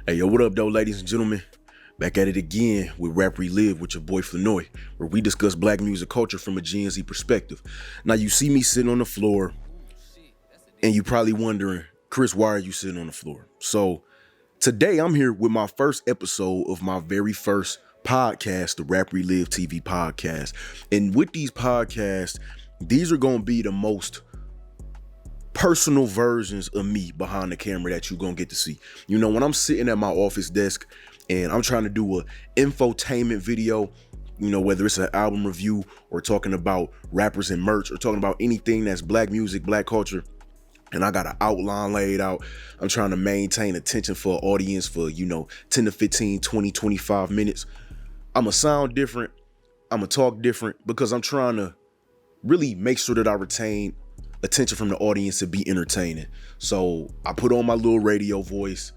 Hey, yo, what up, though, ladies and gentlemen? Back at it again with Rap Relived with your boy Flanoy, where we discuss black music culture from a Gen Z perspective. Now, you see me sitting on the floor, and you probably wondering, Chris, why are you sitting on the floor? So, today I'm here with my first episode of my very first podcast, the Rap Relived TV podcast. And with these podcasts, these are going to be the most personal versions of me behind the camera that you're gonna get to see. You know, when I'm sitting at my office desk and I'm trying to do a infotainment video, you know, whether it's an album review or talking about rappers and merch or talking about anything that's black music, black culture, and I got an outline laid out, I'm trying to maintain attention for an audience for, 10 to 15, 20, 25 minutes. I'ma sound different, I'ma talk different because I'm trying to really make sure that I retain attention from the audience to be entertaining. So I put on my little radio voice.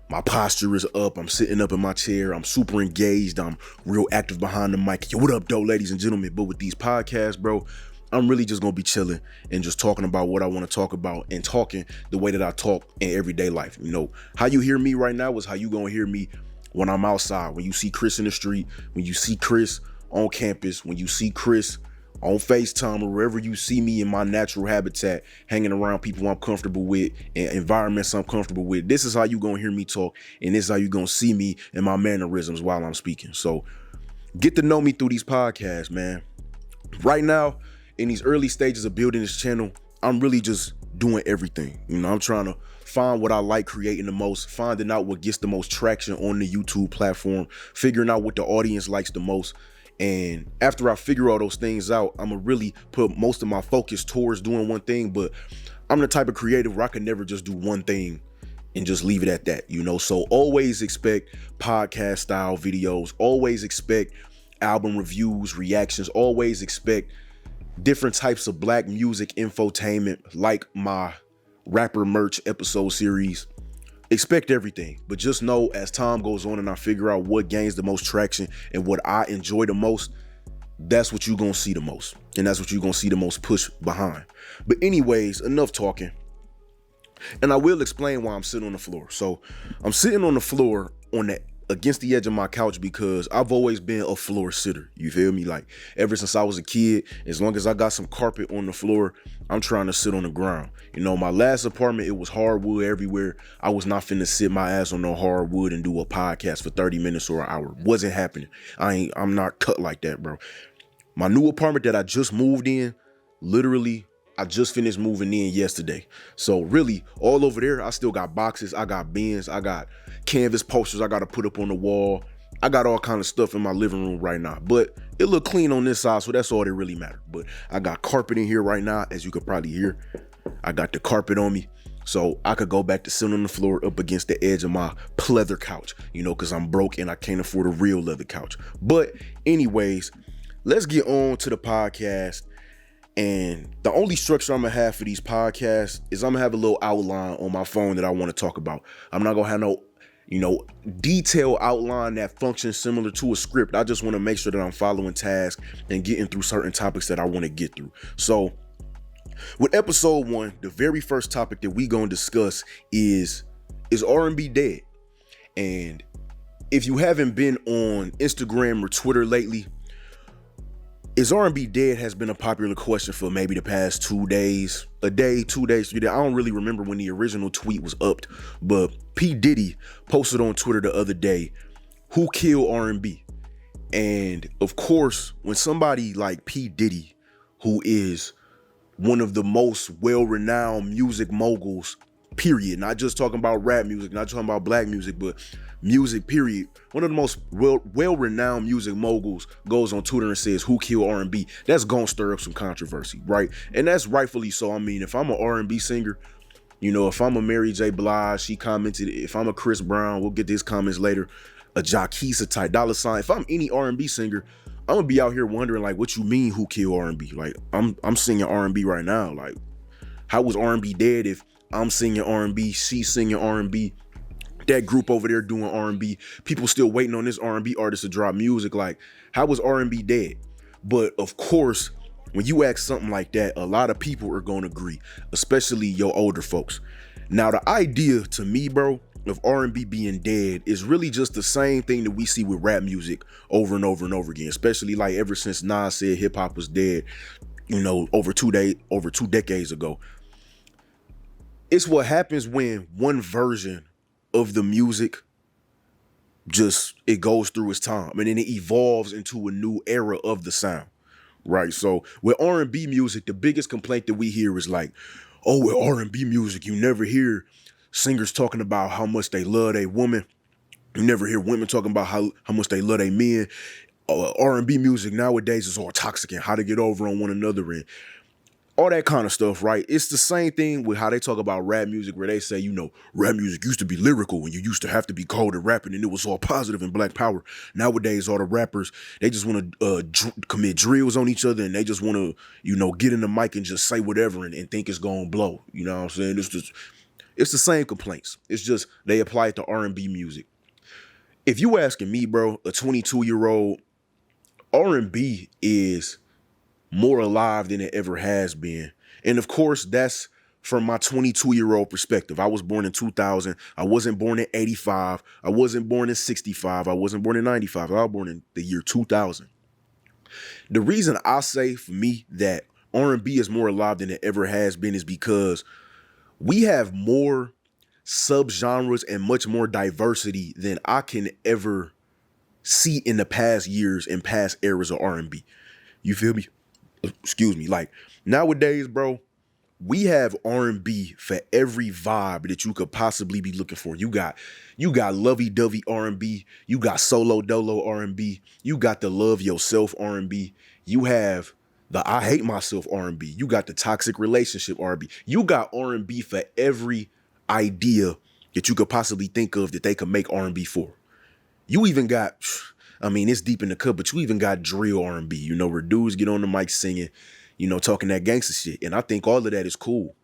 My posture is up. I'm sitting up in my chair. I'm super engaged. I'm real active behind the mic. Yo, what up, though, ladies and gentlemen? But with these podcasts, bro, I'm really just gonna be chilling and just talking about what I want to talk about and talking the way that I talk in everyday life. You know, how you hear me right now is how you gonna hear me when I'm outside. When you see Chris in the street, when you see Chris on campus, when you see Chris on FaceTime or wherever you see me in my natural habitat, hanging around people I'm comfortable with and environments I'm comfortable with. This is how you gonna hear me talk, and this is how you gonna see me and my mannerisms while I'm speaking. So get to know me through these podcasts, man. Right now, in these early stages of building this channel, I'm really just doing everything. You know, I'm trying to find what I like creating the most, finding out what gets the most traction on the YouTube platform, figuring out what the audience likes the most. And after I figure all those things out, I'm gonna really put most of my focus towards doing one thing. But I'm the type of creative where I can never just do one thing and just leave it at that, you know? So always expect podcast style videos, always expect album reviews, reactions, always expect different types of black music infotainment like my rapper merch episode series. Expect everything, but just know as time goes on and I figure out what gains the most traction and what I enjoy the most, that's what you're gonna see the most. And that's what you're gonna see the most push behind. But anyways, enough talking. And I will explain why I'm sitting on the floor. So I'm sitting on the floor against the edge of my couch because I've always been a floor sitter. You feel me? Like ever since I was a kid, as long as I got some carpet on the floor, I'm trying to sit on the ground. You know, my last apartment, it was hardwood everywhere. I was not finna sit my ass on no hardwood and do a podcast for 30 minutes or an hour. Wasn't happening. I'm not cut like that, bro. My new apartment that I just moved in, literally, I just finished moving in yesterday. So really, all over there, I still got boxes, I got bins, I got canvas posters I gotta put up on the wall. I got all kind of stuff in my living room right now, but it look clean on this side, so that's all that really matter. But I got carpet in here right now, as you could probably hear. I got the carpet on me, so I could go back to sitting on the floor up against the edge of my pleather couch, you know, because I'm broke and I can't afford a real leather couch. But anyways, let's get on to the podcast. And the only structure I'm gonna have for these podcasts is I'm gonna have a little outline on my phone that I want to talk about. I'm not gonna have no, detailed outline that functions similar to a script. I just want to make sure that I'm following tasks and getting through certain topics that I want to get through. So with episode 1, the very first topic that we gonna discuss is R&B dead? And if you haven't been on Instagram or Twitter lately, is R&B dead has been a popular question for maybe the past 2 days, a day, 2 days, 3 days. I don't really remember when the original tweet was upped, but P. Diddy posted on Twitter the other day, who killed R&B? And of course, when somebody like P. Diddy, who is one of the most well-renowned music moguls, period, not just talking about rap music, not talking about black music, but music, period. One of the most well-renowned music moguls goes on Twitter and says, who killed R&B? That's gonna stir up some controversy, right? And that's rightfully so. I mean, if I'm an R&B singer, if I'm a Mary J. Blige, she commented. If I'm a Chris Brown, we'll get these comments later. A Jaquisa type, dollar sign. If I'm any R&B singer, I'm gonna be out here wondering, like, what you mean, who killed R&B? Like, I'm singing R&B right now. Like, how was R&B dead if I'm singing R&B, she's singing R&B, that group over there doing R&B, people still waiting on this R&B artist to drop music? Like, how was R&B dead? But of course, when you ask something like that, a lot of people are going to agree, especially your older folks. Now, the idea to me, bro, of R&B being dead is really just the same thing that we see with rap music over and over and over again, especially like ever since Nas said hip hop was dead, you know, over 2 decades ago. It's what happens when one version of the music just, it goes through its time and then it evolves into a new era of the sound, right? So with R&B music, the biggest complaint that we hear is like, oh, with R&B music, you never hear singers talking about how much they love a woman. You never hear women talking about how much they love a men. R&B music nowadays is all toxic and how to get over on one another and all that kind of stuff, right? It's the same thing with how they talk about rap music, where they say, you know, rap music used to be lyrical and you used to have to be cold and rapping and it was all positive and black power. Nowadays, all the rappers, they just want to commit drills on each other and they just want to, you know, get in the mic and just say whatever and think it's going to blow. You know what I'm saying? It's the same complaints. It's just they apply it to R&B music. If you asking me, bro, a 22-year-old, R&B is more alive than it ever has been. And of course, that's from my 22-year-old perspective. I was born in 2000. I wasn't born in 85. I wasn't born in 65. I wasn't born in 95. I was born in the year 2000. The reason I say for me that R&B is more alive than it ever has been is because we have more subgenres and much more diversity than I can ever see in the past years and past eras of R&B. You feel me? Excuse me. Like nowadays, bro, we have R&B for every vibe that you could possibly be looking for. You got lovey-dovey R&B. You got solo dolo R&B. You got the love yourself R&B. You have the I hate myself R&B. You got the toxic relationship R&B. You got R&B for every idea that you could possibly think of that they could make R&B for. You even got, I mean, it's deep in the cut, but you even got drill R&B, you know, where dudes get on the mic singing, you know, talking that gangster shit. And I think all of that is cool.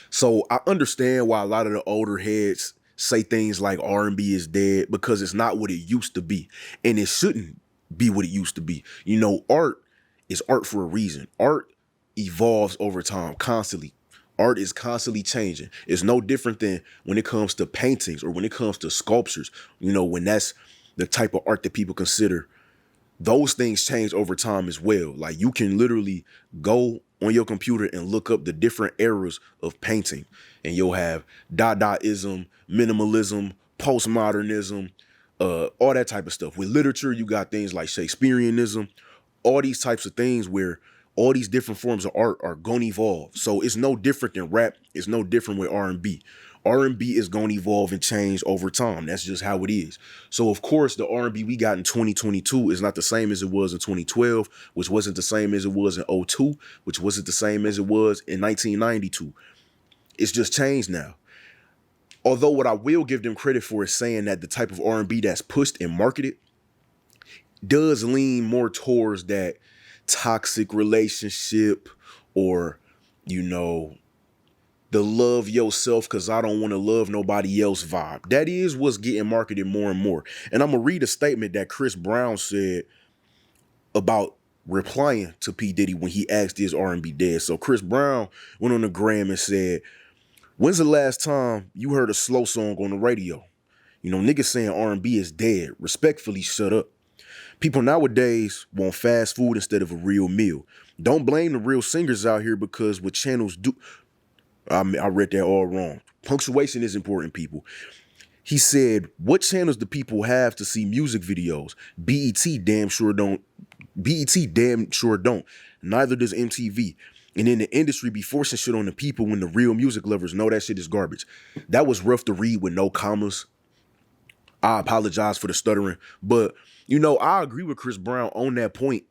So I understand why a lot of the older heads say things like R&B is dead, because it's not what it used to be. And it shouldn't be what it used to be. You know, art is art for a reason. Art evolves over time, constantly. Art is constantly changing. It's no different than when it comes to paintings or when it comes to sculptures, you know, when that's the type of art that people consider. Those things change over time as well. Like you can literally go on your computer and look up the different eras of painting and you'll have Dadaism, minimalism, postmodernism, all that type of stuff. With literature, you got things like Shakespeareanism, all these types of things where all these different forms of art are going to evolve. So it's no different than rap. It's no different with R&B. R&B is going to evolve and change over time. That's just how it is. So, of course, the R&B we got in 2022 is not the same as it was in 2012, which wasn't the same as it was in 2002, which wasn't the same as it was in 1992. It's just changed now. Although what I will give them credit for is saying that the type of R&B that's pushed and marketed does lean more towards that toxic relationship or, you know, the love yourself because I don't want to love nobody else vibe. That is what's getting marketed more and more. And I'm going to read a statement that Chris Brown said about replying to P. Diddy when he asked his R&B dead. So Chris Brown went on the gram and said, when's the last time you heard a slow song on the radio? You know, niggas saying R&B is dead. Respectfully, shut up. People nowadays want fast food instead of a real meal. Don't blame the real singers out here because what channels do... I read that all wrong. Punctuation is important, people. He said, what channels do people have to see music videos? BET damn sure don't. BET damn sure don't. Neither does MTV. And in the industry be forcing shit on the people when the real music lovers know that shit is garbage. That was rough to read with no commas. I apologize for the stuttering. But, you know, I agree with Chris Brown on that point.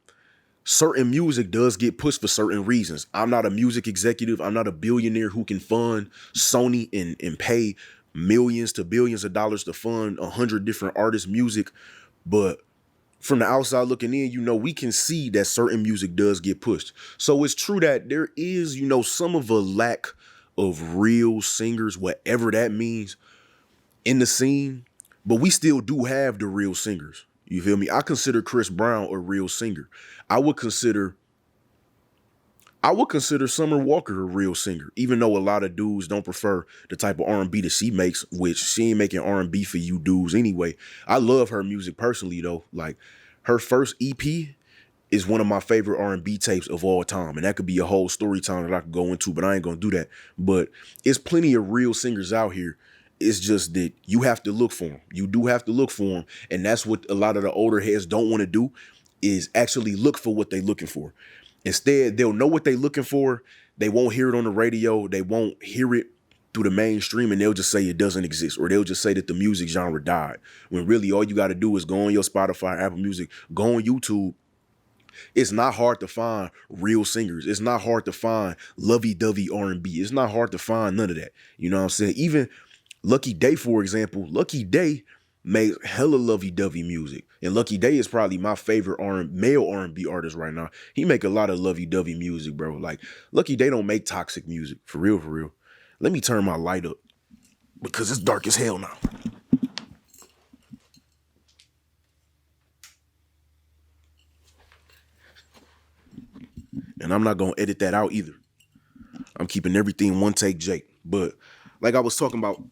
Certain music does get pushed for certain reasons. I'm not a music executive. I'm not a billionaire who can fund Sony and pay millions to billions of dollars to fund 100 different artists' music. But from the outside looking in, you know, we can see that certain music does get pushed. So it's true that there is, you know, some of a lack of real singers, whatever that means, in the scene. But we still do have the real singers. You feel me? I consider Chris Brown a real singer. I would consider I would consider Summer Walker a real singer, even though a lot of dudes don't prefer the type of R&B that she makes, which she ain't making R&B for you dudes anyway. I love her music personally though. Like her first EP is one of my favorite R&B tapes of all time, and that could be a whole story time that I could go into, but I ain't gonna do that. But it's plenty of real singers out here. It's just that you have to look for them. You do have to look for them, and that's what a lot of the older heads don't want to do, is actually look for what they're looking for. Instead, they'll know what they're looking for. They won't hear it on the radio. They won't hear it through the mainstream, and they'll just say it doesn't exist, or they'll just say that the music genre died. When really all you got to do is go on your Spotify, Apple Music, go on YouTube. It's not hard to find real singers. It's not hard to find lovey-dovey R&B. It's not hard to find none of that. You know what I'm saying? Even Lucky Day, for example, Lucky Day makes hella lovey-dovey music. And Lucky Day is probably my favorite male R&B artist right now. He make a lot of lovey-dovey music, bro. Like, Lucky Day don't make toxic music. For real, for real. Let me turn my light up because it's dark as hell now. And I'm not going to edit that out either. I'm keeping everything one take Jake. But like I was talking about,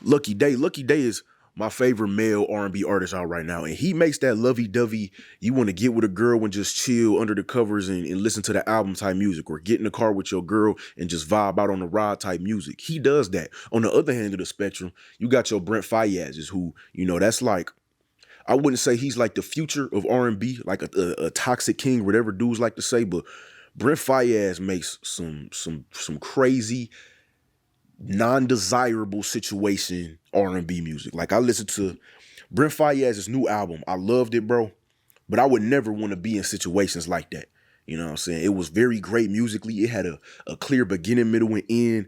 Lucky Day is my favorite male R&B artist out right now. And he makes that lovey-dovey, you want to get with a girl and just chill under the covers and listen to the album type music, or get in the car with your girl and just vibe out on the ride type music. He does that. On the other hand of the spectrum, you got your Brent Faiyazes who, you know, that's like, I wouldn't say he's like the future of R&B, like a toxic king, whatever dudes like to say, but Brent Faiyaz makes some crazy, non-desirable situation R&B music. Like, I listened to Brent Faiyaz's new album. I loved it, bro. But I would never want to be in situations like that. You know what I'm saying? It was very great musically. It had a clear beginning, middle, and end.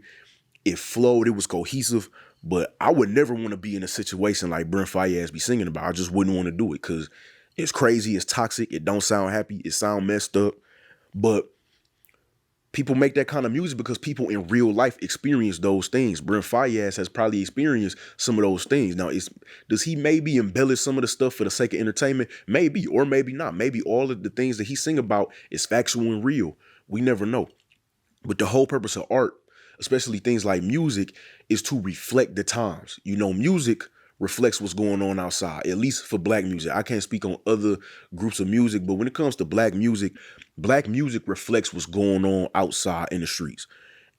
It flowed. It was cohesive. But I would never want to be in a situation like Brent Faiyaz be singing about. I just wouldn't want to do it because it's crazy. It's toxic. It don't sound happy. It sound messed up. But people make that kind of music because people in real life experience those things. Brent Faiyaz has probably experienced some of those things. Now, does he maybe embellish some of the stuff for the sake of entertainment? Maybe, or maybe not. Maybe all of the things that he sing about is factual and real. We never know. But the whole purpose of art, especially things like music, is to reflect the times. You know, music reflects what's going on outside, at least for black music. I can't speak on other groups of music, but when it comes to black music reflects what's going on outside in the streets.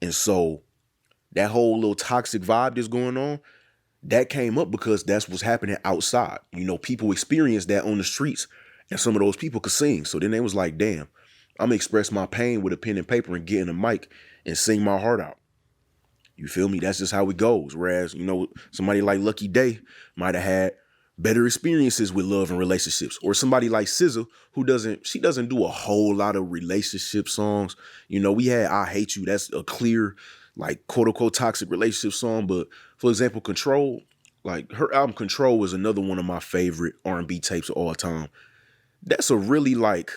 And so that whole little toxic vibe that's going on, that came up because that's what's happening outside. You know, people experience that on the streets, and some of those people could sing. So then they was like, damn, I'm gonna express my pain with a pen and paper and get in a mic and sing my heart out. You feel me? That's just how it goes. Whereas, you know, somebody like Lucky Day might have had better experiences with love and relationships. Or somebody like SZA, she doesn't do a whole lot of relationship songs. You know, we had I Hate You. That's a clear, like, quote unquote toxic relationship song. But for example, Control, like her album Control is another one of my favorite R&B tapes of all time. That's a really like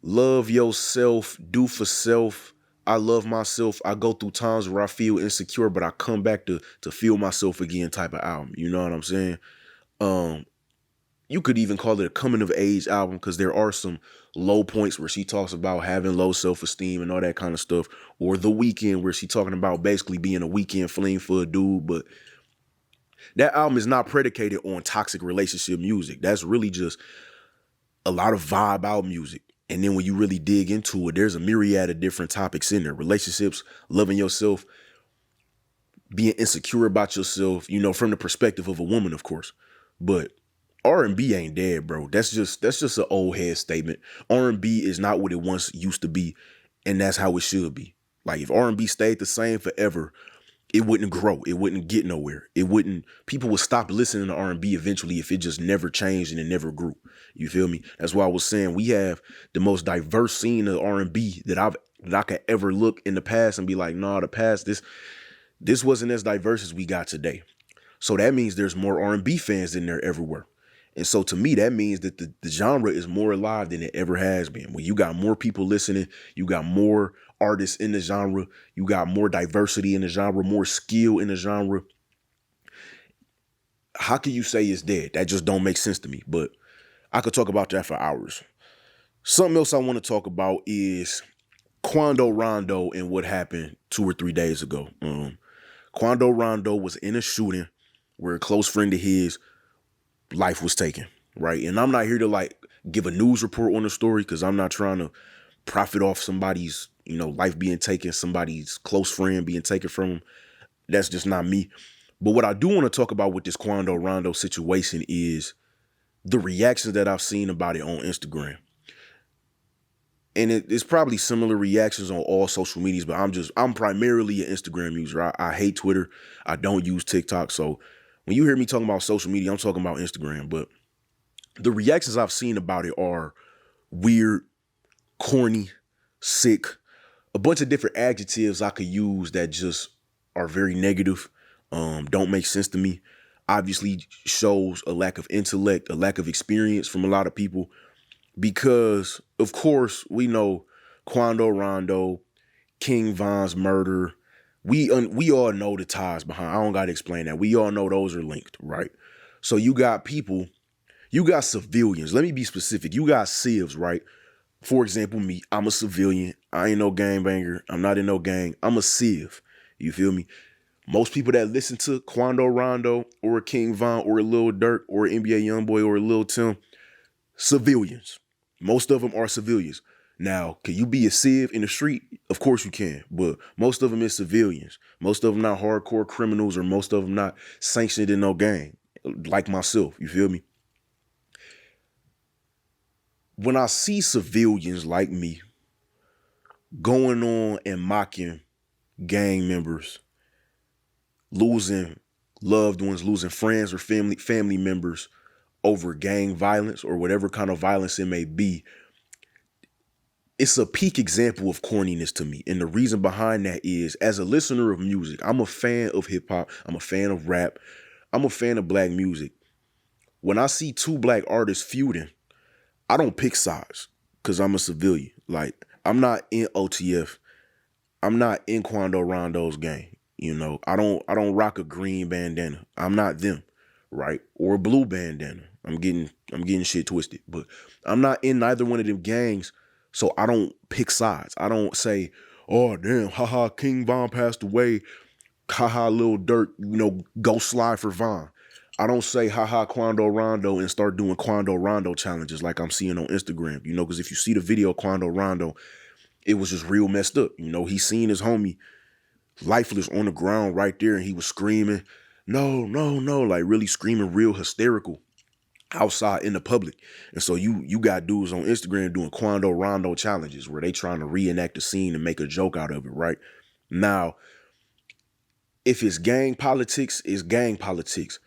love yourself, do for self. I love myself. I go through times where I feel insecure, but I come back to feel myself again type of album. You know what I'm saying? You could even call it a coming of age album because there are some low points where she talks about having low self-esteem and all that kind of stuff. Or The Weeknd, where she talking about basically being a weekend fling for a dude. But that album is not predicated on toxic relationship music. That's really just a lot of vibe out music. And then when you really dig into it, there's a myriad of different topics in there. Relationships, loving yourself, being insecure about yourself, you know, from the perspective of a woman, of course. But R&B ain't dead, bro. That's just an old head statement. R&B is not what it once used to be, and that's how it should be. Like, if R&B stayed the same forever, it wouldn't grow. It wouldn't get nowhere. People would stop listening to R&B eventually if it just never changed and it never grew. You feel me? That's why I was saying we have the most diverse scene of R&B that I could ever look in the past and be like, nah, the past, this wasn't as diverse as we got today. So that means there's more R&B fans than there ever were. And so to me, that means that the genre is more alive than it ever has been. When you got more people listening, you got more artists in the genre, you got more diversity in the genre, more skill in the genre. How can you say it's dead? That just don't make sense to me. But I could talk about that for hours. Something else I want to talk about is Quando Rondo and what happened 2 or 3 days ago. Quando Rondo was in a shooting where a close friend of his life was taken, right? And I'm not here to like give a news report on the story because I'm not trying to profit off somebody's, life being taken, somebody's close friend being taken from them. That's just not me. But what I do want to talk about with this Quando Rondo situation is the reactions that I've seen about it on Instagram. And it's probably similar reactions on all social medias, but I'm primarily an Instagram user. I hate Twitter. I don't use TikTok. So when you hear me talking about social media, I'm talking about Instagram. But the reactions I've seen about it are weird, corny, sick, a bunch of different adjectives I could use that just are very negative, don't make sense to me. Obviously shows a lack of intellect, a lack of experience from a lot of people. Because, of course, we know Quando Rondo, King Von's murder. We all know the ties behind. I don't got to explain that. We all know those are linked, right? So you got people, you got civilians. Let me be specific. You got civs, right? For example, me, I'm a civilian. I ain't no gangbanger. I'm not in no gang. I'm a civ. You feel me? Most people that listen to Quando Rondo or King Von or a Lil Durk or NBA Youngboy or a Lil Tim, civilians. Most of them are civilians. Now, can you be a civ in the street? Of course you can, but most of them is civilians. Most of them not hardcore criminals or most of them not sanctioned in no gang, like myself, you feel me? When I see civilians like me going on and mocking gang members, losing loved ones, losing friends or family members over gang violence or whatever kind of violence it may be, it's a peak example of corniness to me. And the reason behind that is, as a listener of music, I'm a fan of hip hop. I'm a fan of rap. I'm a fan of black music. When I see two black artists feuding, I don't pick sides because I'm a civilian. Like, I'm not in OTF. I'm not in Quando Rondo's gang. I don't rock a green bandana. I'm not them, right? Or a blue bandana. I'm getting shit twisted. But I'm not in neither one of them gangs. So I don't pick sides. I don't say, oh, damn, haha, King Von passed away. Haha, Lil Durk, go slide for Von. I don't say, haha, Quando Rondo and start doing Quando Rondo challenges like I'm seeing on Instagram, because if you see the video of Quando Rondo, it was just real messed up. He seen his homie lifeless on the ground right there and he was screaming, no, no, no, like really screaming real hysterical outside in the public. And so you got dudes on Instagram doing Quando Rondo challenges where they trying to reenact the scene and make a joke out of it, right? Now, if it's gang politics, it's gang politics.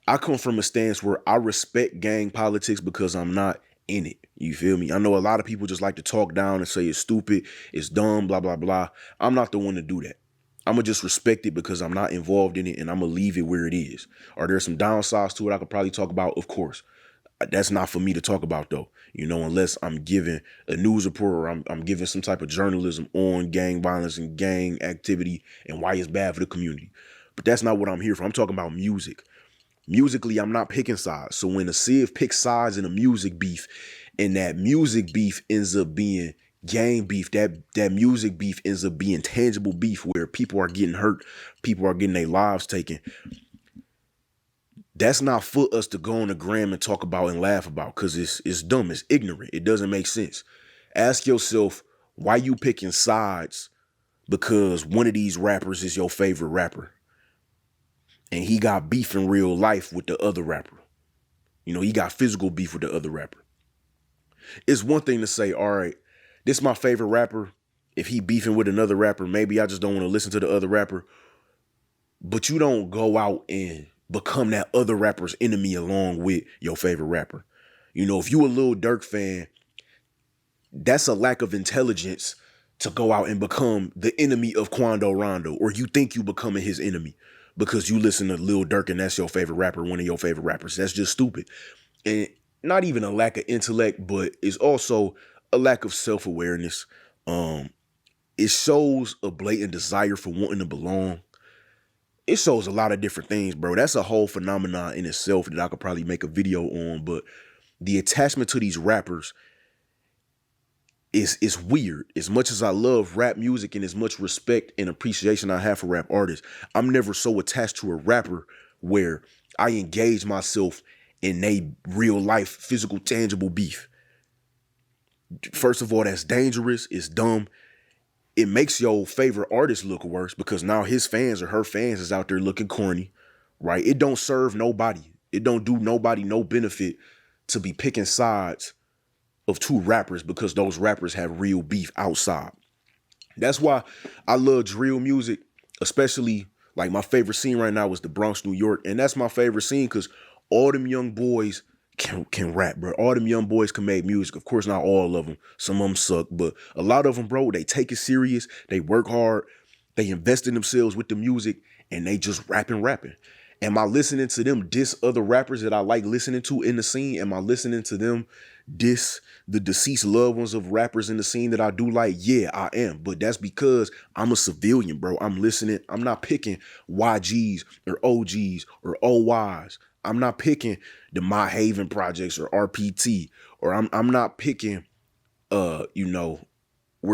I come from a stance where I respect gang politics because I'm not in it. You feel me? I know a lot of people just like to talk down and say it's stupid, it's dumb, blah, blah, blah. I'm not the one to do that. I'm going to just respect it because I'm not involved in it and I'm going to leave it where it is. Are there some downsides to it I could probably talk about? Of course. That's not for me to talk about though, unless I'm giving a news report or I'm giving some type of journalism on gang violence and gang activity and why it's bad for the community. But that's not what I'm here for. I'm talking about music. Musically, I'm not picking sides. So when a civ picks sides in a music beef and that music beef ends up being gang beef, that music beef ends up being tangible beef where people are getting hurt, people are getting their lives taken. That's not for us to go on the gram and talk about and laugh about because it's dumb, it's ignorant, it doesn't make sense. Ask yourself, why you picking sides because one of these rappers is your favorite rapper and he got beef in real life with the other rapper. He got physical beef with the other rapper. It's one thing to say, all right, this is my favorite rapper. If he beefing with another rapper, maybe I just don't want to listen to the other rapper. But you don't go out and become that other rapper's enemy along with your favorite rapper. If you a Lil Durk fan, that's a lack of intelligence to go out and become the enemy of Quando Rondo, or you think you becoming his enemy because you listen to Lil Durk and that's your favorite rapper, one of your favorite rappers. That's just stupid. And not even a lack of intellect, but it's also a lack of self-awareness. It shows a blatant desire for wanting to belong. It shows a lot of different things, bro. That's a whole phenomenon in itself that I could probably make a video on. But the attachment to these rappers, it's weird. As much as I love rap music and as much respect and appreciation I have for rap artists, I'm never so attached to a rapper where I engage myself in a real life, physical, tangible beef. First of all, that's dangerous. It's dumb. It makes your favorite artist look worse because now his fans or her fans is out there looking corny, right? It don't serve nobody. It don't do nobody no benefit to be picking sides of two rappers because those rappers have real beef outside. That's why I love drill music, especially like my favorite scene right now is the Bronx, New York. And that's my favorite scene because all them young boys can rap, bro. All them young boys can make music. Of course, not all of them. Some of them suck, but a lot of them, bro, they take it serious. They work hard. They invest in themselves with the music and they just rapping. Am I listening to them diss other rappers that I like listening to in the scene? Am I listening to them diss the deceased loved ones of rappers in the scene that I do like? Yeah, I am. But that's because I'm a civilian, bro. I'm listening. I'm not picking YGs or OGs or OYs. I'm not picking the My Haven projects or RPT. Or I'm not picking where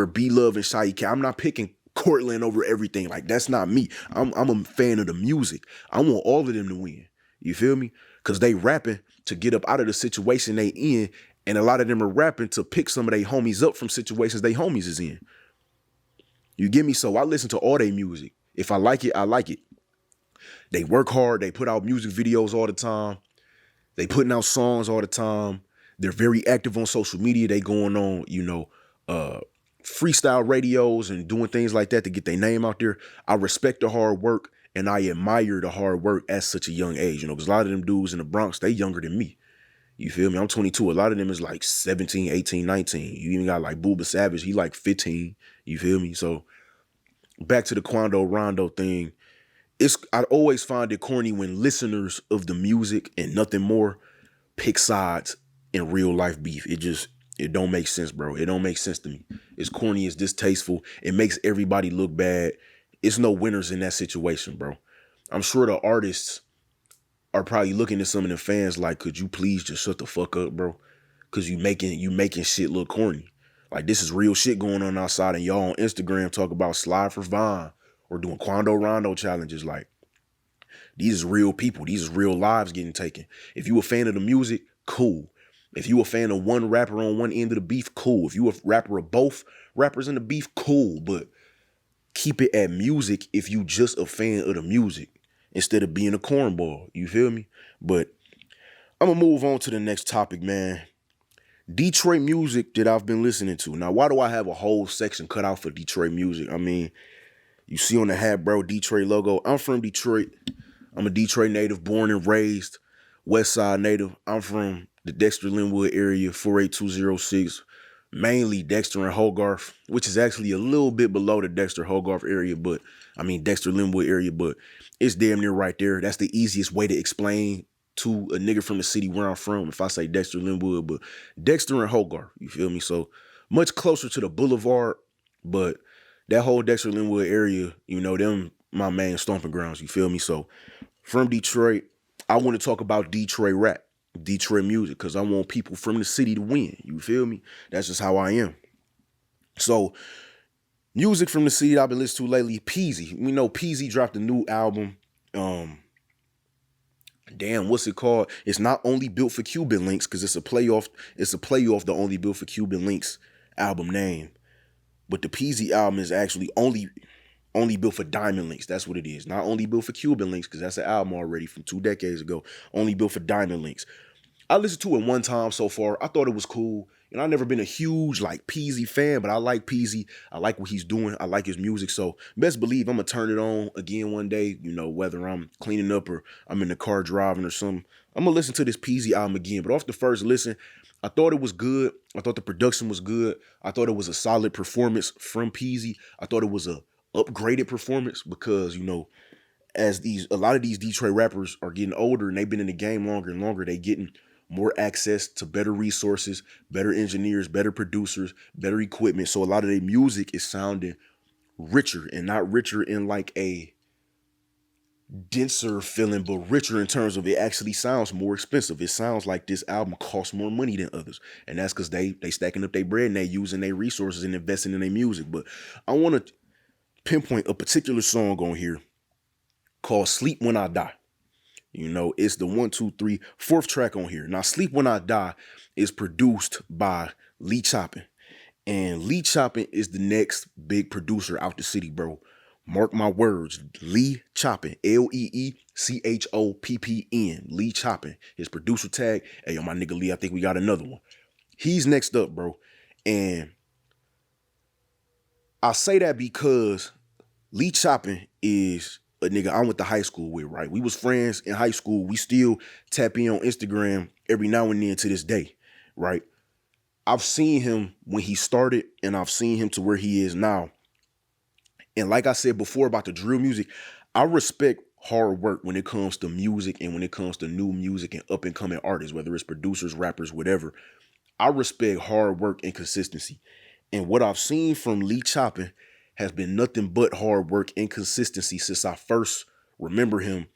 B Love and Shy K. I'm not picking Cortland over everything. Like, that's not me. I'm a fan of the music. I want all of them to win. You feel me? Because they rapping to get up out of the situation they in, and a lot of them are rapping to pick some of their homies up from situations they homies is in. You get me? So I listen to all their music. If I like it, I like it. They work hard. They put out music videos all the time. They putting out songs all the time. They're very active on social media. They going on, freestyle radios and doing things like that to get their name out there. I respect the hard work and I admire the hard work at such a young age, because a lot of them dudes in the Bronx, they younger than me. You feel me? I'm 22. A lot of them is like 17, 18, 19. You even got like Booba Savage. He like 15. You feel me? So back to the Quando Rondo thing. I always find it corny when listeners of the music and nothing more pick sides in real life beef. It don't make sense, bro. It don't make sense to me. It's corny, it's distasteful. It makes everybody look bad. It's no winners in that situation, bro. I'm sure the artists are probably looking at some of the fans like, could you please just shut the fuck up, bro? Cause you making shit look corny. Like, this is real shit going on outside and y'all on Instagram talk about slide for Vine or doing Quando Rondo challenges. Like, these is real people. These is real lives getting taken. If you a fan of the music, cool. If you a fan of one rapper on one end of the beef, cool. If you a rapper of both rappers in the beef, cool. But keep it at music if you just a fan of the music instead of being a cornball. You feel me? But I'm going to move on to the next topic, man. Detroit music that I've been listening to. Now, why do I have a whole section cut out for Detroit music? I mean, you see on the hat, bro, Detroit logo. I'm from Detroit. I'm a Detroit native, born and raised, West Side native. I'm from the Dexter Linwood area, 48206, mainly Dexter and Hogarth, which is actually a little bit below the Dexter Hogarth area, Dexter Linwood area, but it's damn near right there. That's the easiest way to explain to a nigga from the city where I'm from if I say Dexter Linwood, but Dexter and Hogarth, you feel me? So much closer to the boulevard, but that whole Dexter Linwood area, them my main stomping grounds, you feel me? So from Detroit, I want to talk about Detroit rap, Detroit music, because I want people from the city to win, you feel me? That's just how I am. So music from the city I've been listening to lately, Peasy. We know Peasy dropped a new album. What's it called? It's Not Only Built for Cuban Links, because it's a playoff the Only Built for Cuban Links album name. But the Peasy album is actually only built for Diamond Links. That's what it is. Not only built for Cuban Links, because that's an album already from 2 decades ago. Only built for Diamond Links. I listened to it one time so far. I thought it was cool. I've never been a huge Peasy fan, but I like Peasy. I like what he's doing. I like his music. So best believe I'm going to turn it on again one day, whether I'm cleaning up or I'm in the car driving or something. I'm going to listen to this Peasy album again. But off the first listen, I thought it was good. I thought the production was good. I thought it was a solid performance from Peasy. I thought it was a upgraded performance because, as a lot of these Detroit rappers are getting older and they've been in the game longer and longer, they getting more access to better resources, better engineers, better producers, better equipment. So a lot of their music is sounding richer, and not richer in like a denser feeling, but richer in terms of it actually sounds more expensive. It sounds like this album costs more money than others. And that's because they stacking up their bread and they using their resources and investing in their music. But I want to pinpoint a particular song on here called Sleep When I Die. You know, it's the 1, 2, 3, fourth track on here. Now, Sleep When I Die is produced by LeeChoppn. And LeeChoppn is the next big producer out the city, bro. Mark my words, LeeChoppn, LeeChoppn, LeeChoppn. His producer tag, hey, yo, my nigga Lee, I think we got another one. He's next up, bro. And I say that because LeeChoppn is a nigga I went to high school with, right? We was friends in high school. We still tap in on Instagram every now and then to this day, right? I've seen him when he started and I've seen him to where he is now. And like I said before about the drill music, I respect hard work when it comes to music and when it comes to new music and up and coming artists, whether it's producers, rappers, whatever. I respect hard work and consistency. And what I've seen from LeeChoppn has been nothing but hard work and consistency since I first remember him.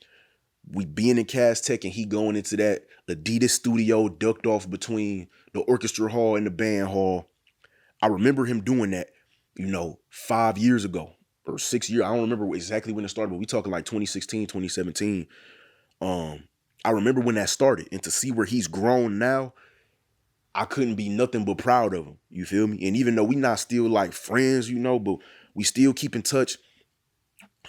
We being in Cast Tech and he going into that Adidas studio ducked off between the orchestra hall and the band hall. I remember him doing that, 5 years ago or 6 years. I don't remember exactly when it started, but we talking like 2016, 2017. I remember when that started, and to see where he's grown now, I couldn't be nothing but proud of him. You feel me? And even though we not still like friends, but we still keep in touch.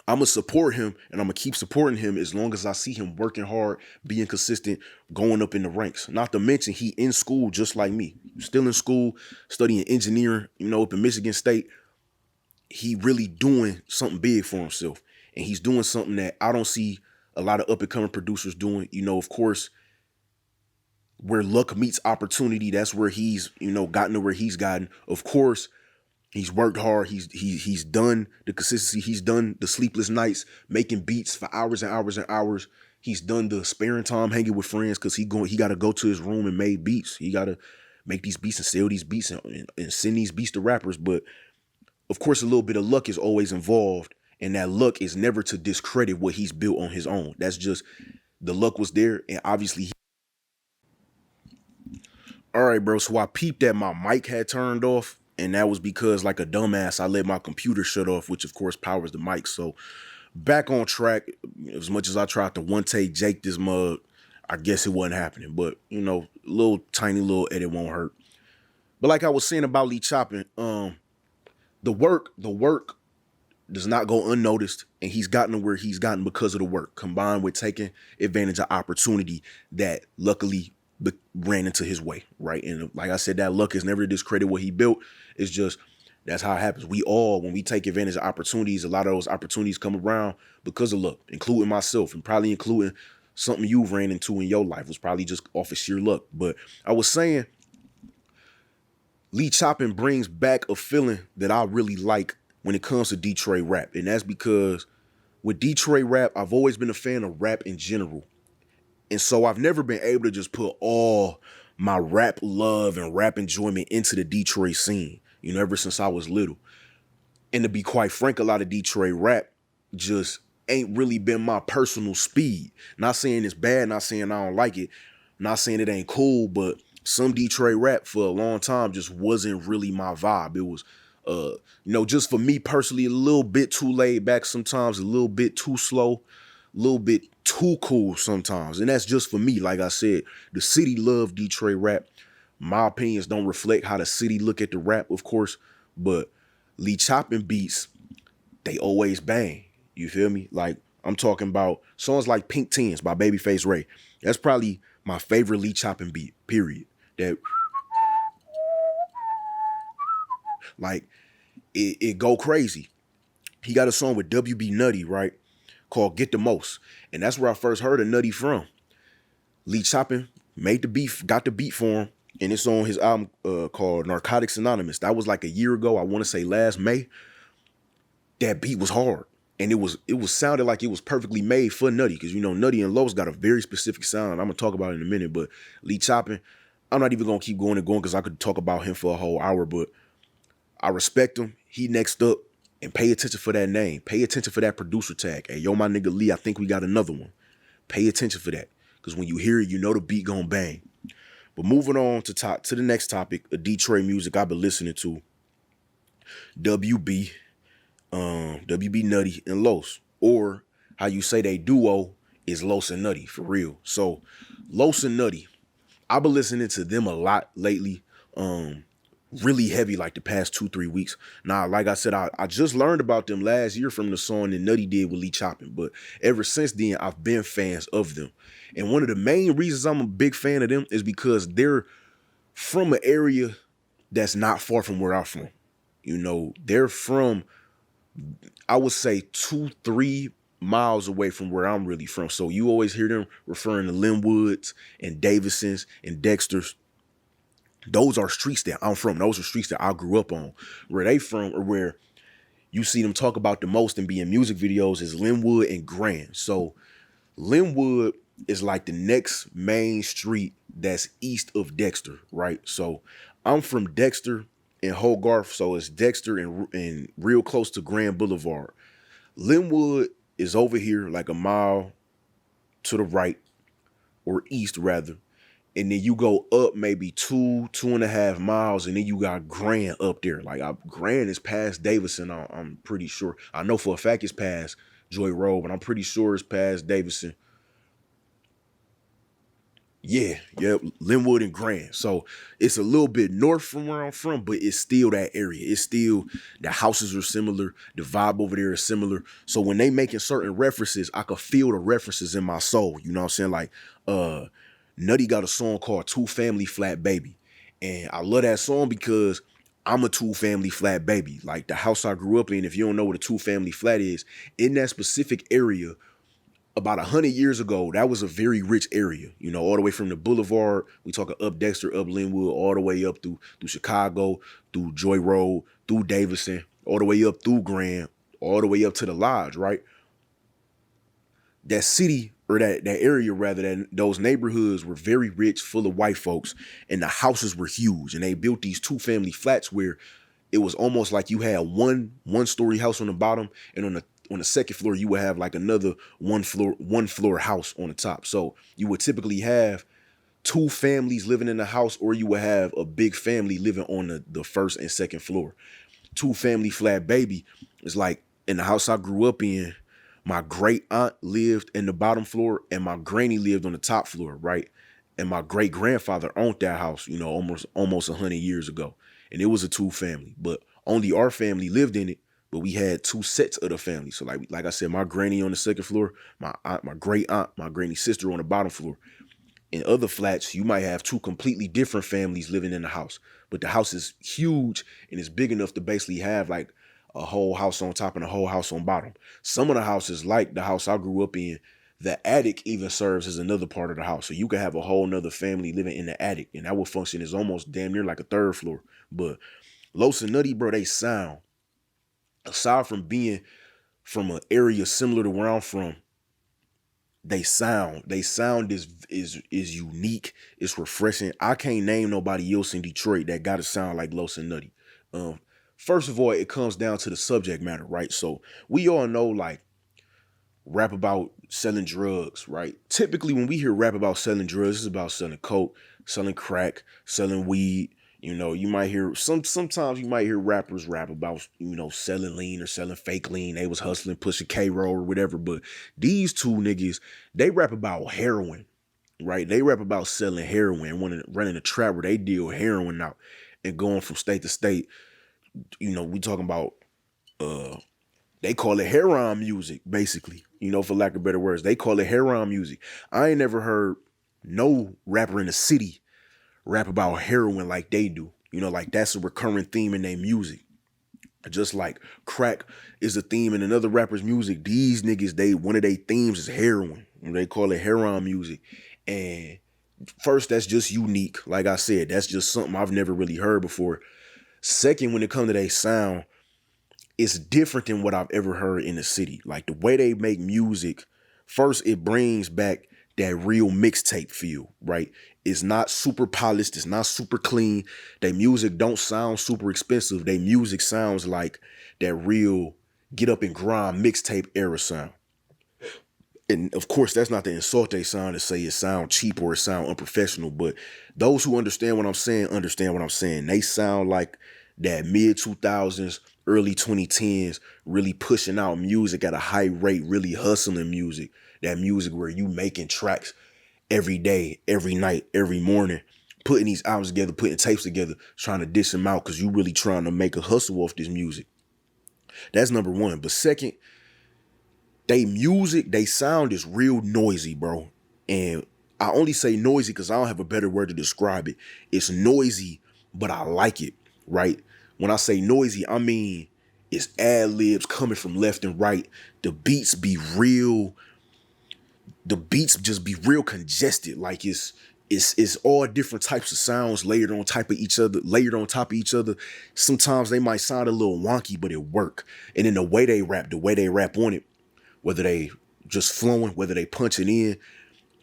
I'm going to support him and I'm going to keep supporting him as long as I see him working hard, being consistent, going up in the ranks. Not to mention he in school just like me. Still in school, studying engineering, up in Michigan State. He really doing something big for himself. And he's doing something that I don't see a lot of up and coming producers doing. Of course, where luck meets opportunity, that's where he's, gotten to where he's gotten. Of course, he's worked hard. He's done the consistency. He's done the sleepless nights, making beats for hours and hours and hours. He's done the sparing time hanging with friends because he got to go to his room and make beats. He got to make these beats and sell these beats and send these beats to rappers. But of course, a little bit of luck is always involved. And that luck is never to discredit what he's built on his own. That's just the luck was there. And obviously, all right, bro. So I peeped that my mic had turned off. And that was because, like a dumbass, I let my computer shut off, which of course powers the mic. So back on track, as much as I tried to one take Jake this mug, I guess it wasn't happening. But, tiny little edit won't hurt. But like I was saying about LeeChoppn, the work does not go unnoticed. And he's gotten to where he's gotten because of the work, combined with taking advantage of opportunity that luckily ran into his way, right? And like I said, that luck is never to discredit what he built. It's just, that's how it happens. We all, when we take advantage of opportunities, a lot of those opportunities come around because of luck, including myself and probably including something you've ran into in your life was probably just off of sheer luck. But I was saying, LeeChoppn brings back a feeling that I really like when it comes to Detroit rap. And that's because with Detroit rap, I've always been a fan of rap in general. And so I've never been able to just put all my rap love and rap enjoyment into the Detroit scene, ever since I was little. And to be quite frank, a lot of Detroit rap just ain't really been my personal speed. Not saying it's bad, not saying I don't like it, not saying it ain't cool, but some Detroit rap for a long time just wasn't really my vibe. It was, just for me personally, a little bit too laid back sometimes, a little bit too slow, a little bit too cool sometimes. And that's just for me. Like I said, the city love Detroit rap. My opinions don't reflect how the city look at the rap, of course, but LeeChoppn beats, they always bang. You feel me? Like, I'm talking about songs like Pink Tens by Babyface Ray. That's probably my favorite LeeChoppn beat, period. That, like, it go crazy. He got a song with WB Nutty, right, called Get the Most. And that's where I first heard of Nutty from. LeeChoppn made the beat, got the beat for him, and it's on his album called Narcotics Anonymous. That was like a year ago, I want to say last May. That beat was hard. And it was sounded like it was perfectly made for Nutty, because Nutty and Los got a very specific sound, and I'm gonna talk about it in a minute. But LeeChoppn, I'm not even gonna keep going and going because I could talk about him for a whole hour, but I respect him. He next up. And pay attention for that name. Pay attention for that producer tag. Hey, yo, my nigga Lee, I think we got another one. Pay attention for that. Because when you hear it, you know the beat gonna bang. But moving on to the next topic of Detroit music I've been listening to. WB, WB Nutty and Los. Or how you say they duo is Los and Nutty, for real. So Los and Nutty, I've been listening to them a lot lately. Really heavy like the past 2-3 weeks. Now, like I said, I just learned about them last year from the song that Nutty did with LeeChoppn, but ever since then, I've been fans of them. And one of the main reasons I'm a big fan of them is because they're from an area that's not far from where I'm from. You know, they're from, I would say 2-3 miles away from where I'm really from. So you always hear them referring to Linwoods and Davidsons and Dexters. Those are streets that I'm from. Those are streets that I grew up on. Where they from, or where you see them talk about the most and be in music videos, is Linwood and Grand. So Linwood is like the next main street that's east of Dexter, right? So I'm from Dexter and Hogarth, so it's Dexter and real close to Grand Boulevard. Linwood is over here like a mile to the right, or east rather. And then you go up maybe 2.5 miles, and then you got Grand up there. Like Grand is past Davidson, I'm pretty sure. I know for a fact it's past Joy Road, but I'm pretty sure it's past Davidson. Yeah, Linwood and Grand. So it's a little bit north from where I'm from, but it's still that area. It's still, the houses are similar. The vibe over there is similar. So when they making certain references, I could feel the references in my soul. You know what I'm saying? Like, Nutty got a song called 2 Family Flat Baby. And I love that song because I'm a 2 family flat baby. Like the house I grew up in, if you don't know what a 2 family flat is, in that specific area, about 100 years ago, that was a very rich area, you know, all the way from the boulevard. We talking up Dexter, up Linwood, all the way up through Chicago, through Joy Road, through Davidson, all the way up through Grand, all the way up to the Lodge, right? That city, or that area rather, that those neighborhoods were very rich, full of white folks, and the houses were huge. And they built these 2 family flats where it was almost like you had one story house on the bottom, and on the second floor you would have like another one floor house on the top. So you would typically have 2 families living in the house, or you would have a big family living on the first and second floor. 2 family flat baby is like, in the house I grew up in, my great aunt lived in the bottom floor and my granny lived on the top floor, right? And my great grandfather owned that house, you know, almost 100 years ago. And it was a 2 family, but only our family lived in it. But we had 2 sets of the family. So like I said, my granny on the second floor, my aunt, my great aunt, my granny's sister on the bottom floor. In other flats, you might have 2 completely different families living in the house, but the house is huge and it's big enough to basically have like a whole house on top and a whole house on bottom. Some of the houses, like the house I grew up in, the attic even serves as another part of the house. So you could have a whole nother family living in the attic, and that would function as almost damn near like a 3rd floor. But Los and Nutty, bro, they sound, aside from being from an area similar to where I'm from, they sound is unique. It's refreshing. I can't name nobody else in Detroit that got to sound like Los and Nutty. First of all, it comes down to the subject matter, right? So we all know, like, rap about selling drugs, right? Typically when we hear rap about selling drugs, it's about selling coke, selling crack, selling weed. You know, you might hear sometimes you might hear rappers rap about, you know, selling lean or selling fake lean. They was hustling, pushing K-Roll or whatever. But these 2 niggas, they rap about heroin, right? They rap about selling heroin, running a trap where they deal heroin out and going from state to state. You know, we talking about, they call it heroin music, basically, you know, for lack of better words. They call it heroin music. I ain't never heard no rapper in the city rap about heroin like they do. You know, like that's a recurring theme in their music. Just like crack is a theme in another rapper's music, these niggas, one of their themes is heroin. They call it heroin music. And first, that's just unique. Like I said, that's just something I've never really heard before. Second, when it comes to their sound, it's different than what I've ever heard in the city. Like the way they make music, first, it brings back that real mixtape feel, right? It's not super polished. It's not super clean. Their music don't sound super expensive. Their music sounds like that real get up and grind mixtape era sound. And of course, that's not to insult they sound to say it sound cheap or it sound unprofessional, but those who understand what I'm saying understand what I'm saying. They sound like that mid 2000s, early 2010s, really pushing out music at a high rate, really hustling music. That music where you making tracks every day, every night, every morning, putting these albums together, putting tapes together, trying to dish them out because you really trying to make a hustle off this music. That's number one. But second, they music, they sound is real noisy, bro. And I only say noisy because I don't have a better word to describe it. It's noisy, but I like it, right? When I say noisy, I mean it's ad-libs coming from left and right. The beats be real, the beats just be real congested. Like it's all different types of sounds layered on top of each other, Sometimes they might sound a little wonky, but it work. And then the way they rap on it, whether they just flowing, whether they punching in,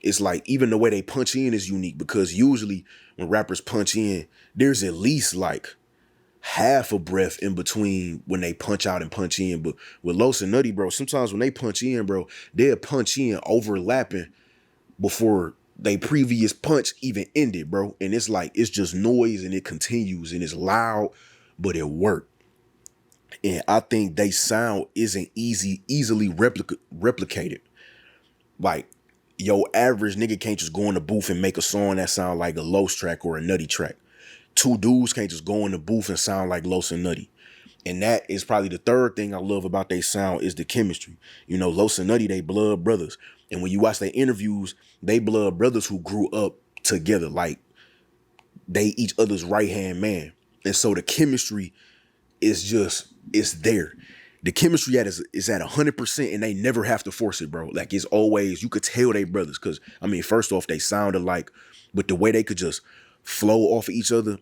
it's like even the way they punch in is unique because usually when rappers punch in, there's at least like half a breath in between when they punch out and punch in. But with Los and Nutty, bro, sometimes when they punch in, bro, they'll punch in overlapping before they previous punch even ended, bro. And it's like, it's just noise and it continues and it's loud, but it worked. And I think they sound isn't easily replicated. Like, your average nigga can't just go in the booth and make a song that sound like a Los track or a Nutty track. Two dudes can't just go in the booth and sound like Los and Nutty. And that is probably the third thing I love about their sound is the chemistry. You know, Los and Nutty, they blood brothers. And when you watch their interviews, they blood brothers who grew up together. Like, they each other's right-hand man. And so the chemistry it's there. The chemistry is at 100% and they never have to force it, bro. Like, it's always, you could tell they brothers because, I mean, first off, they sound alike, but the way they could just flow off of each other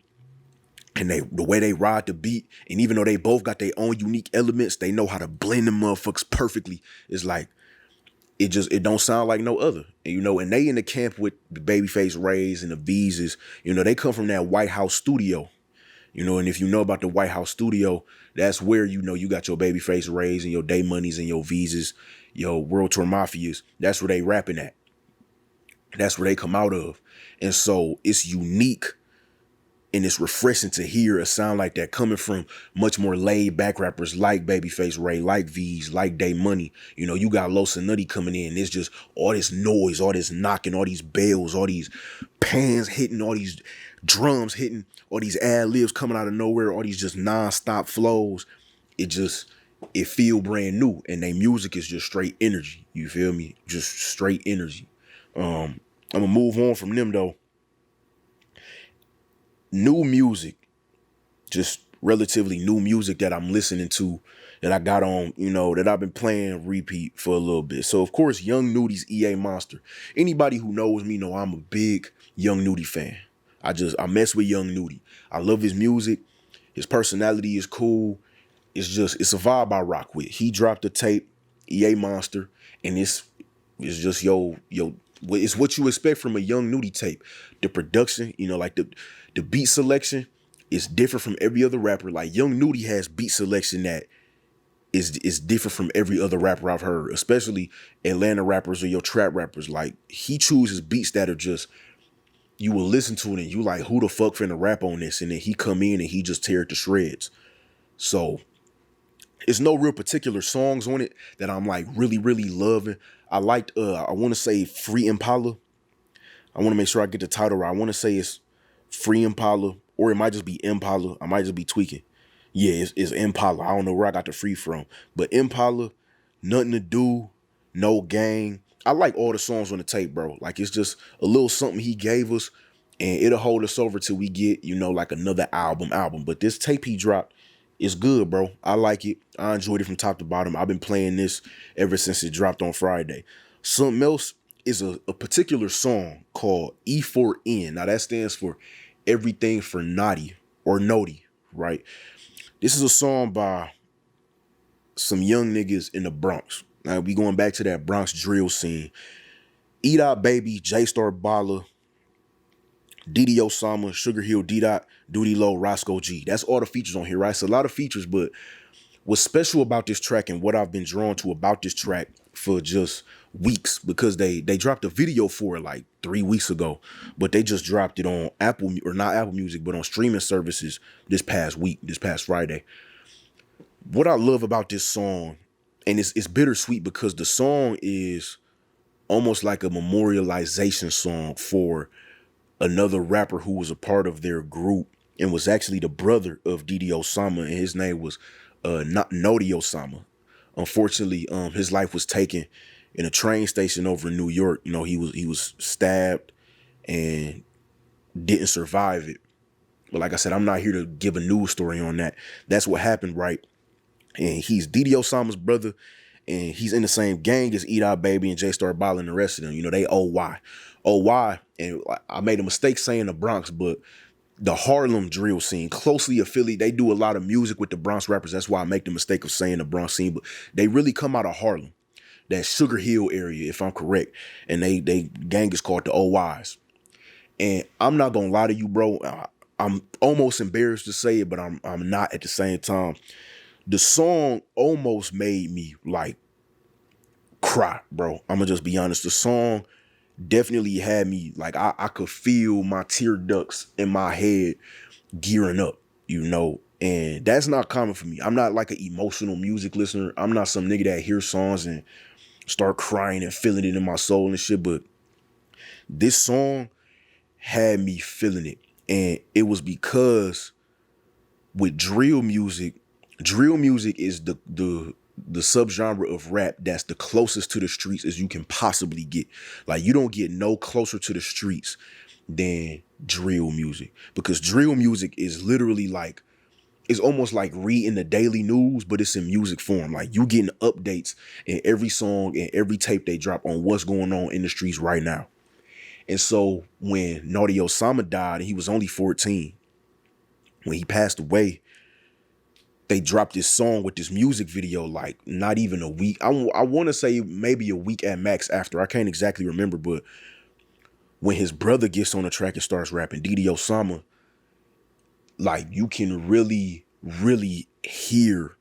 and the way they ride the beat, and even though they both got their own unique elements, they know how to blend them motherfuckers perfectly. It's like, it don't sound like no other. And, you know, and they in the camp with the Babyface Rays and the Visas, you know, they come from that White House studio. You know, and if you know about the White House studio, that's where, you know, you got your Babyface Rays and your Day Moneys and your Visas, your World Tour Mafias. That's where they rapping at. That's where they come out of. And so it's unique and it's refreshing to hear a sound like that coming from much more laid back rappers like Babyface Ray, like V's, like Day Money. You know, you got Los and Nutty coming in. It's just all this noise, all this knocking, all these bells, all these pans hitting, all these drums hitting, all these ad-libs coming out of nowhere, all these just non-stop flows. It feel brand new. And their music is just straight energy. You feel me? Just straight energy. I'm gonna move on from them though. New music, just relatively new music that I'm listening to, that I got on, you know, that I've been playing repeat for a little bit. So of course, Young Nudy's EA Monster. Anybody who knows me know I'm a big Young Nudy fan. I mess with Young Nudy. I love his music. His personality is cool. It's a vibe I rock with. He dropped the tape, EA Monster, and it's just it's what you expect from a Young Nudy tape. The production, you know, like the beat selection is different from every other rapper. Like, Young Nudy has beat selection that is different from every other rapper I've heard, especially Atlanta rappers or your trap rappers. Like, he chooses beats that are just, you will listen to it and you like, who the fuck finna rap on this? And then he come in and he just tear it to shreds. So it's no real particular songs on it that I'm like really, really loving. I liked, I want to say Free Impala. I want to make sure I get the title right. I want to say it's Free Impala, or it might just be Impala. I might just be tweaking. Yeah, it's Impala. I don't know where I got the free from. But Impala, Nothing to Do, No Gang. I like all the songs on the tape, bro. Like, it's just a little something he gave us, and it'll hold us over till we get, you know, like another album. But this tape he dropped is good, bro. I like it. I enjoyed it from top to bottom. I've been playing this ever since it dropped on Friday. Something else is a particular song called E4N. Now, that stands for Everything for Naughty or Noti, right? This is a song by some young niggas in the Bronx. Now, we going back to that Bronx drill scene. E Dot Baby, J Star Balla, Didi Osama, Sugar Hill D Dot, Duty Low, Roscoe G. That's all the features on here, right? It's a lot of features, but What's special about this track and what I've been drawn to about this track for just weeks, because they dropped a video for it like 3 weeks ago, but they just dropped it on not Apple Music, but on streaming services this past Friday. What I love about this song, and it's bittersweet because the song is almost like a memorialization song for another rapper who was a part of their group and was actually the brother of Didi Osama, and his name was Nodi Osama. Unfortunately, his life was taken in a train station over in New York. You know, he was stabbed and didn't survive it. But like I said, I'm not here to give a news story on that. That's what happened, right? And he's Didi Osama's brother, and he's in the same gang as Eat Out Baby and J Star Ball and the rest of them. You know, they OY. OY, and I made a mistake saying the Bronx, but the Harlem drill scene, closely affiliated. They do a lot of music with the Bronx rappers. That's why I make the mistake of saying the Bronx scene, but they really come out of Harlem, that Sugar Hill area, if I'm correct. And they gang is called the OYs. And I'm not gonna lie to you, bro. I'm almost embarrassed to say it, but I'm not at the same time. The song almost made me like cry, bro. I'm gonna just be honest. The song definitely had me like I could feel my tear ducts in my head gearing up, you know. And that's not common for me. I'm not like an emotional music listener. I'm not some nigga that hears songs and start crying and feeling it in my soul and shit. But this song had me feeling it. And it was because with drill music is the subgenre of rap that's the closest to the streets as you can possibly get. Like, you don't get no closer to the streets than drill music, because drill music is literally like, it's almost like reading the daily news, but it's in music form. Like, you getting updates in every song and every tape they drop on what's going on in the streets right now. And so when Nodi Osama died, and he was only 14, when he passed away, they dropped this song with this music video like not even a week. I want to say maybe a week at max after. I can't exactly remember, but when his brother gets on the track and starts rapping, Didi Osama, like, you can really, really hear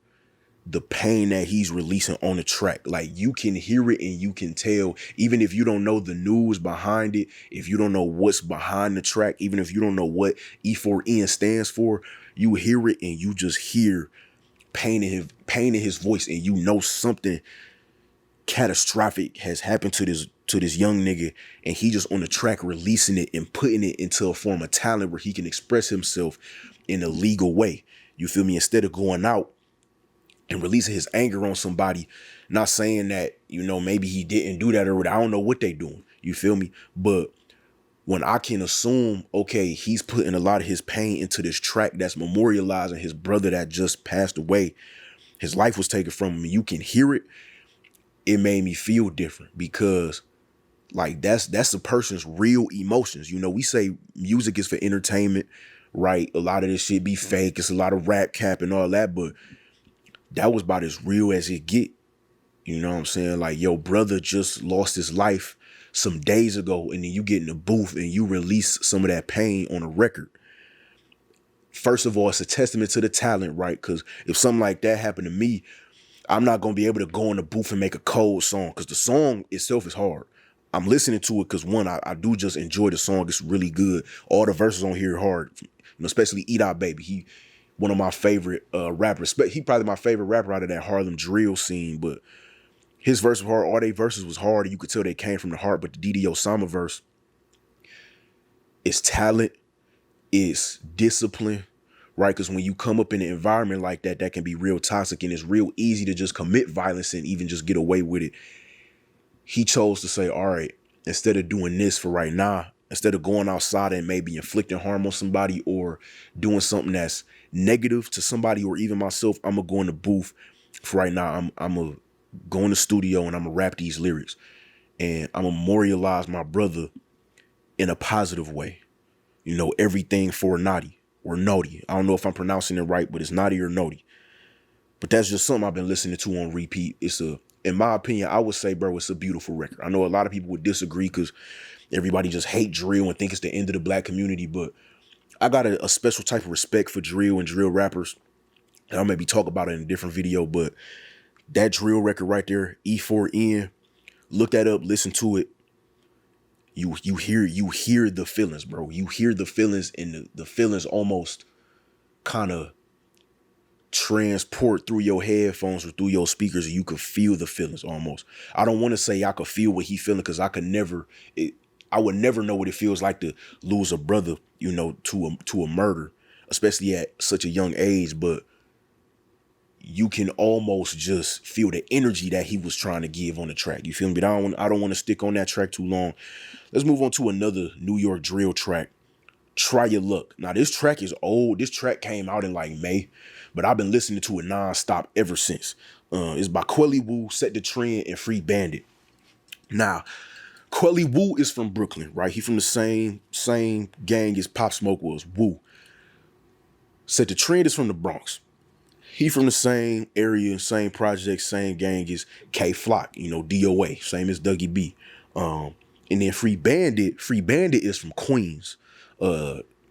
the pain that he's releasing on the track. Like, you can hear it and you can tell, even if you don't know the news behind it, if you don't know what's behind the track, even if you don't know what E4N stands for, you hear it and you just hear pain in his voice, and you know something catastrophic has happened to this young nigga, and he just on the track releasing it and putting it into a form of talent where he can express himself in a legal way. You feel me? Instead of going out and releasing his anger on somebody, not saying that, you know, maybe he didn't do that, or I don't know what they doing. You feel me? But when I can assume, okay, he's putting a lot of his pain into this track that's memorializing his brother that just passed away, his life was taken from him, and you can hear it, it made me feel different, because like that's a person's real emotions. You know, we say music is for entertainment, right? A lot of this shit be fake. It's a lot of rap cap and all that, but that was about as real as it get. You know what I'm saying? Like, your brother just lost his life some days ago, and then you get in the booth and you release some of that pain on a record. First of all, it's a testament to the talent, right? Because if something like that happened to me, I'm not going to be able to go in the booth and make a cold song, because the song itself is hard. I'm listening to it because, one, I do just enjoy the song. It's really good. All the verses on here are hard, you know, especially Eat Out Baby. He one of my favorite rappers. He probably my favorite rapper out of that Harlem drill scene, but his verse was hard. All their verses was hard, and you could tell they came from the heart. But the Didi Osama verse, it's talent, it's discipline, right? Because when you come up in an environment like that, that can be real toxic, and it's real easy to just commit violence and even just get away with it. He chose to say, all right, instead of doing this for right now, instead of going outside and maybe inflicting harm on somebody or doing something that's negative to somebody or even myself, I'm going to go in the booth for right now. I'm going to go in the studio and I'm going to rap these lyrics, and I'm going to memorialize my brother in a positive way. You know, everything for Nodi or Nodi. I don't know if I'm pronouncing it right, but it's Nodi or Nodi. But that's just something I've been listening to on repeat. In my opinion, I would say, bro, it's a beautiful record. I know a lot of people would disagree because everybody just hate drill and think it's the end of the black community, but I got a special type of respect for drill and drill rappers. And I'll maybe talk about it in a different video, but that drill record right there, E4N, look that up, listen to it. You hear the feelings, bro. You hear the feelings, and the feelings almost kind of transport through your headphones or through your speakers, and you could feel the feelings almost. I don't want to say I could feel what he feeling, because I would never know what it feels like to lose a brother, to a murder, especially at such a young age. But you can almost just feel the energy that he was trying to give on the track. You feel me? But I don't want to stick on that track too long. Let's move on to another New York drill track, Try Your Luck. Now, this track is old. This track came out in like May, but I've been listening to it nonstop ever since. It's by Quelly Wu, Set the Trend, and Free Bandit. Now, Quelly Wu is from Brooklyn, right? He from the same gang as Pop Smoke was, Wu. Set the Trend is from the Bronx. He from the same area, same project, same gang as K Flock, DOA, same as Dougie B. And then Free Bandit is from Queens.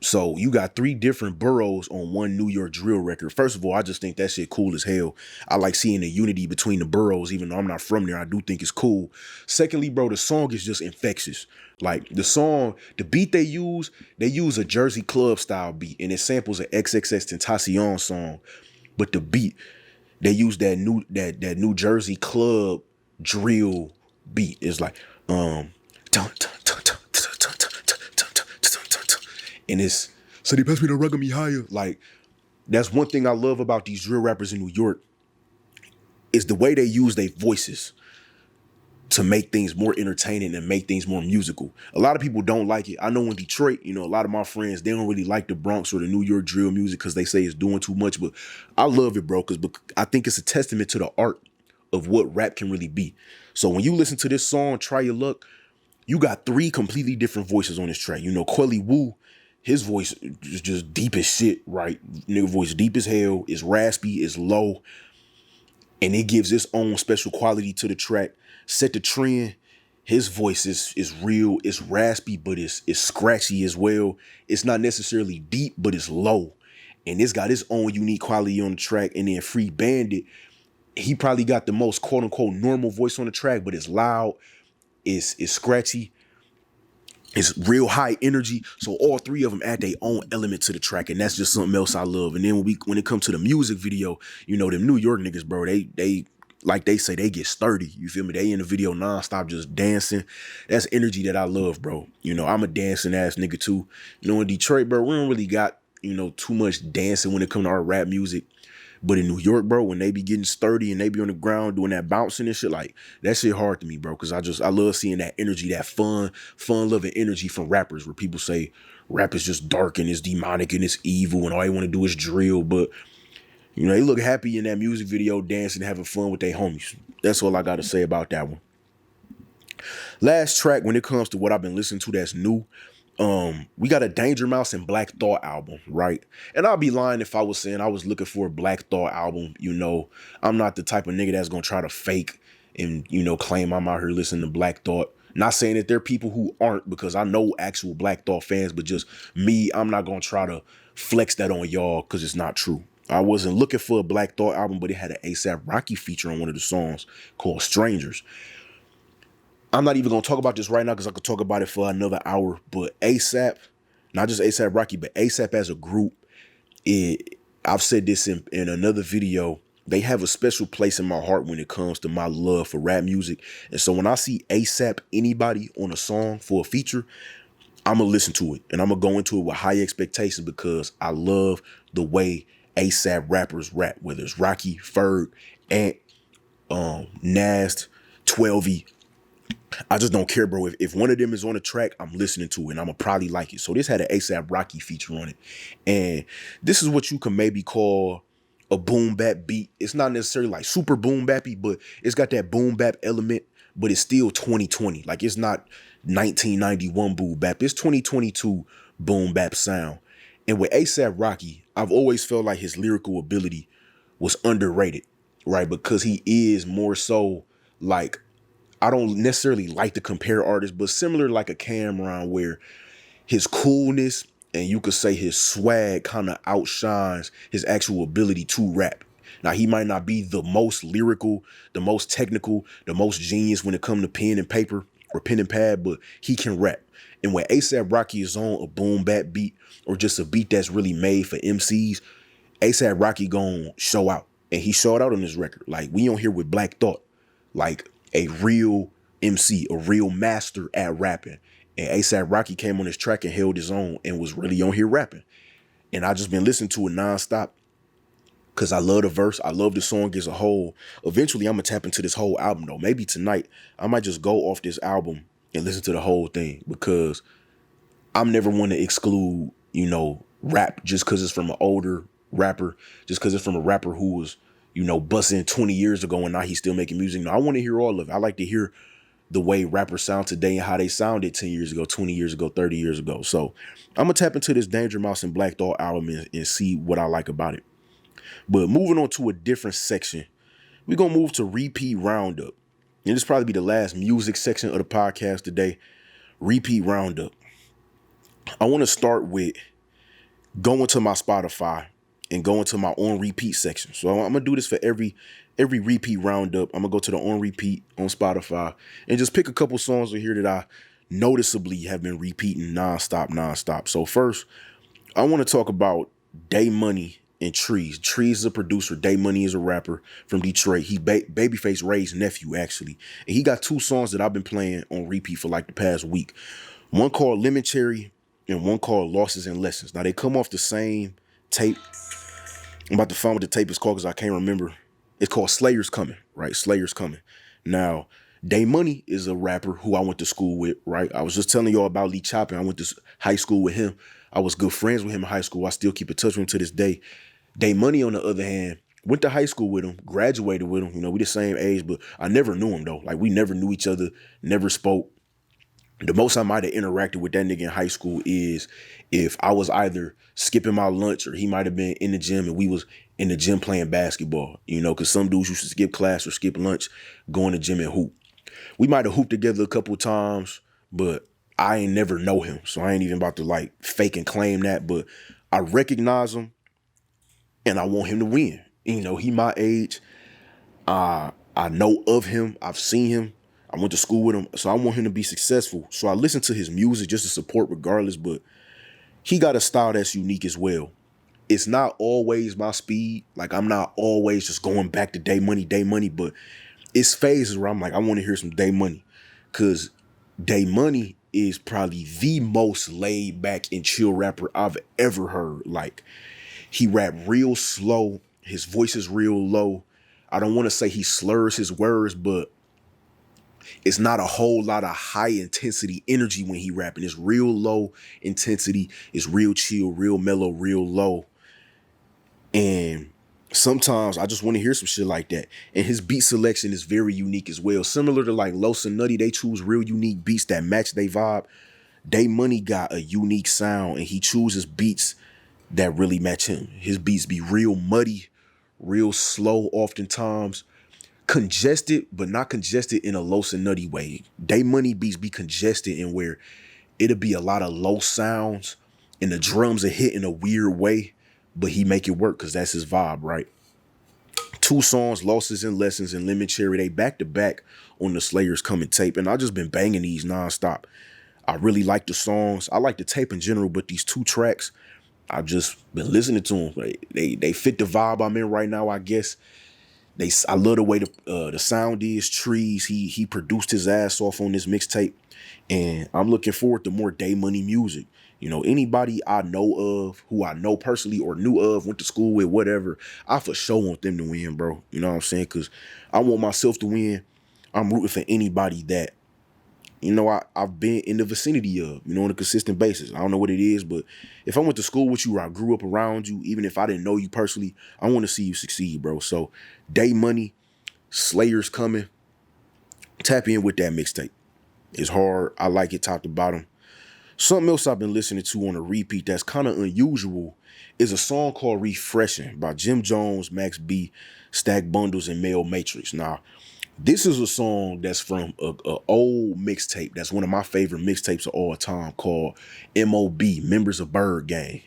So you got 3 different boroughs on one New York drill record. First of all, I just think that shit cool as hell. I like seeing the unity between the boroughs, even though I'm not from there. I do think it's cool. Secondly, bro, the song is just infectious. Like the song, the beat they use a Jersey club style beat, and it samples an XXX Tentacion song. But the beat, they use that New Jersey club drill beat. It's like and it's so they pass me the rug on me higher. Like, that's one thing I love about these drill rappers in New York, is the way they use their voices to make things more entertaining and make things more musical. A lot of people don't like it. I know in Detroit, a lot of my friends, they don't really like the Bronx or the New York drill music because they say it's doing too much, but I love it, bro, because I think it's a testament to the art of what rap can really be. So when you listen to this song, Try Your Luck, you got 3 completely different voices on this track. Quelly Wu, his voice is just deep as shit, right? Nigga voice deep as hell, it's raspy, it's low, and it gives its own special quality to the track. Set the Trend, his voice is real, it's raspy, but it's scratchy as well. It's not necessarily deep, but it's low. And it's got its own unique quality on the track. And then Free Bandit, he probably got the most quote unquote normal voice on the track, but it's loud, it's scratchy, it's real high energy. So all 3 of them add their own element to the track, and that's just something else I love. And then when it comes to the music video, them New York niggas, bro, they like they say, they get sturdy. You feel me? They in the video nonstop just dancing. That's energy that I love, bro. I'm a dancing ass nigga too. In Detroit, bro, we don't really got, too much dancing when it comes to our rap music. But in New York, bro, when they be getting sturdy and they be on the ground doing that bouncing and shit, like, that shit hard to me, bro. Because I love seeing that energy, that fun-loving energy from rappers, where people say rap is just dark and it's demonic and it's evil and all they want to do is drill. But, they look happy in that music video, dancing, having fun with their homies. That's all I got to say about that one. Last track, when it comes to what I've been listening to that's new, we got a Danger Mouse and Black Thought album, right? And I'll be lying if I was saying I was looking for a Black Thought album. I'm not the type of nigga that's gonna try to fake and, claim I'm out here listening to Black Thought. Not saying that there are people who aren't, because I know actual Black Thought fans, but just me, I'm not gonna try to flex that on y'all because it's not true. I wasn't looking for a Black Thought album, but it had an A$AP Rocky feature on one of the songs called Strangers. I'm not even going to talk about this right now because I could talk about it for another hour, but A$AP, not just A$AP Rocky, but A$AP as a group, I've said this in another video, they have a special place in my heart when it comes to my love for rap music. And so when I see A$AP, anybody on a song for a feature, I'm going to listen to it, and I'm going to go into it with high expectations because I love the way A$AP rappers rap, whether it's Rocky, Ferg, Ant, Nast, 12E. I just don't care, bro. If one of them is on the track, I'm listening to it, and I'm going to probably like it. So this had an A$AP Rocky feature on it. And this is what you can maybe call a boom bap beat. It's not necessarily like super boom bappy, but it's got that boom bap element, but it's still 2020. Like, it's not 1991 boom bap. It's 2022 boom bap sound. And with A$AP Rocky, I've always felt like his lyrical ability was underrated, right? Because he is more so like, I don't necessarily like to compare artists, but similar like a Cameron, where his coolness and you could say his swag kind of outshines his actual ability to rap. Now, he might not be the most lyrical, the most technical, the most genius when it comes to pen and paper or pen and pad, but he can rap. And when A$AP Rocky is on a boom bap beat or just a beat that's really made for MCs, A$AP Rocky gon' show out. And he showed out on this record. Like, we on here with Black Thought, like a real MC, a real master at rapping. And A$AP Rocky came on this track and held his own and was really on here rapping. And I just been listening to it nonstop because I love the verse. I love the song as a whole. Eventually, I'm going to tap into this whole album, though. Maybe tonight, I might just go off this album and listen to the whole thing, because I'm never one to exclude, you know, rap just because it's from an older rapper, just because it's from a rapper who was, you know, busting 20 years ago and now he's still making music. No, I want to hear all of it. I like to hear the way rappers sound today and how they sounded 10 years ago, 20 years ago, 30 years ago. So I'm going to tap into this Danger Mouse and Black Thought album and see what I like about it. But moving on to a different section, we're going to move to Repeat Roundup. And this probably be the last music section of the podcast today. Repeat Roundup. I want to start with going to my Spotify and going to my on repeat section. So I'm gonna do this for every repeat roundup. I'm gonna go to the on repeat on Spotify and just pick a couple songs in here that I noticeably have been repeating nonstop. So first, I want to talk about Day Money and Trees. Trees is a producer. Day Money is a rapper from Detroit. He Babyface Ray's nephew, actually. And he got two songs that I've been playing on repeat for like the past week. One called Lemon Cherry and one called Losses and Lessons. Now, they come off the same tape. I'm about to find what the tape is called because I can't remember. It's called Slayer's Coming, right? Slayer's Coming. Now, Day Money is a rapper who I went to school with, right? I was just telling y'all about LeeChoppn. I went to high school with him. I was good friends with him in high school. I still keep in touch with him to this day. Day Money, on the other hand, went to high school with him, graduated with him. You know, we the same age, but I never knew him, though. Like, we never knew each other, never spoke. The most I might have interacted with that nigga in high school is if I was either skipping my lunch or he might have been in the gym and we was in the gym playing basketball, you know, because some dudes used to skip class or skip lunch, go in the gym and hoop. We might have hooped together a couple of times, but I ain't never know him. So I ain't even about to like fake and claim that, but I recognize him and I want him to win. You know, he my age. I know of him. I've seen him. I went to school with him, so I want him to be successful. So I listen to his music just to support regardless, but he got a style that's unique as well. It's not always my speed. Like, I'm not always just going back to Day Money, but it's phases where I'm like, I want to hear some Day Money, because Day Money is probably the most laid back and chill rapper I've ever heard. Like, he rap real slow. His voice is real low. I don't want to say he slurs his words, but it's not a whole lot of high intensity energy when he rapping. It's real low intensity. It's real chill, real mellow, real low. And sometimes I just want to hear some shit like that. And his beat selection is very unique as well. Similar to like Los and Nutty, they choose real unique beats that match their vibe. Day Money got a unique sound and he chooses beats that really match him. His beats be real muddy, real slow oftentimes. Congested, but not congested in a Los and Nutty way. Day Money beats be congested in where it'll be a lot of low sounds and the drums are hit in a weird way, but he make it work because that's his vibe, right? Two songs, Losses and Lessons and Lemon Cherry, they back to back on the Slayer's Coming tape, and I just been banging these nonstop. I really like the songs. I like the tape in general, but these two tracks, I've just been listening to them. They fit the vibe I'm in right now, I guess. I love the way the sound is. Trees, he produced his ass off on this mixtape, and I'm looking forward to more Day Money music. You know, anybody I know of, who I know personally or knew of, went to school with, whatever, I for sure want them to win, bro. You know what I'm saying? Because I want myself to win. I'm rooting for anybody that, you know, I've been in the vicinity of, you know, on a consistent basis. I don't know what it is, but if I went to school with you or I grew up around you, even if I didn't know you personally, I want to see you succeed, bro. So Day Money, Slayer's Coming, tap in with that mixtape. It's hard. I like it top to bottom. Something else I've been listening to on a repeat that's kind of unusual is a song called Refreshing by Jim Jones, Max B, Stack Bundles, and Male Matrix. Now, This is a song that's from a old mixtape. That's one of my favorite mixtapes of all time, called M.O.B., Members of Bird Gang.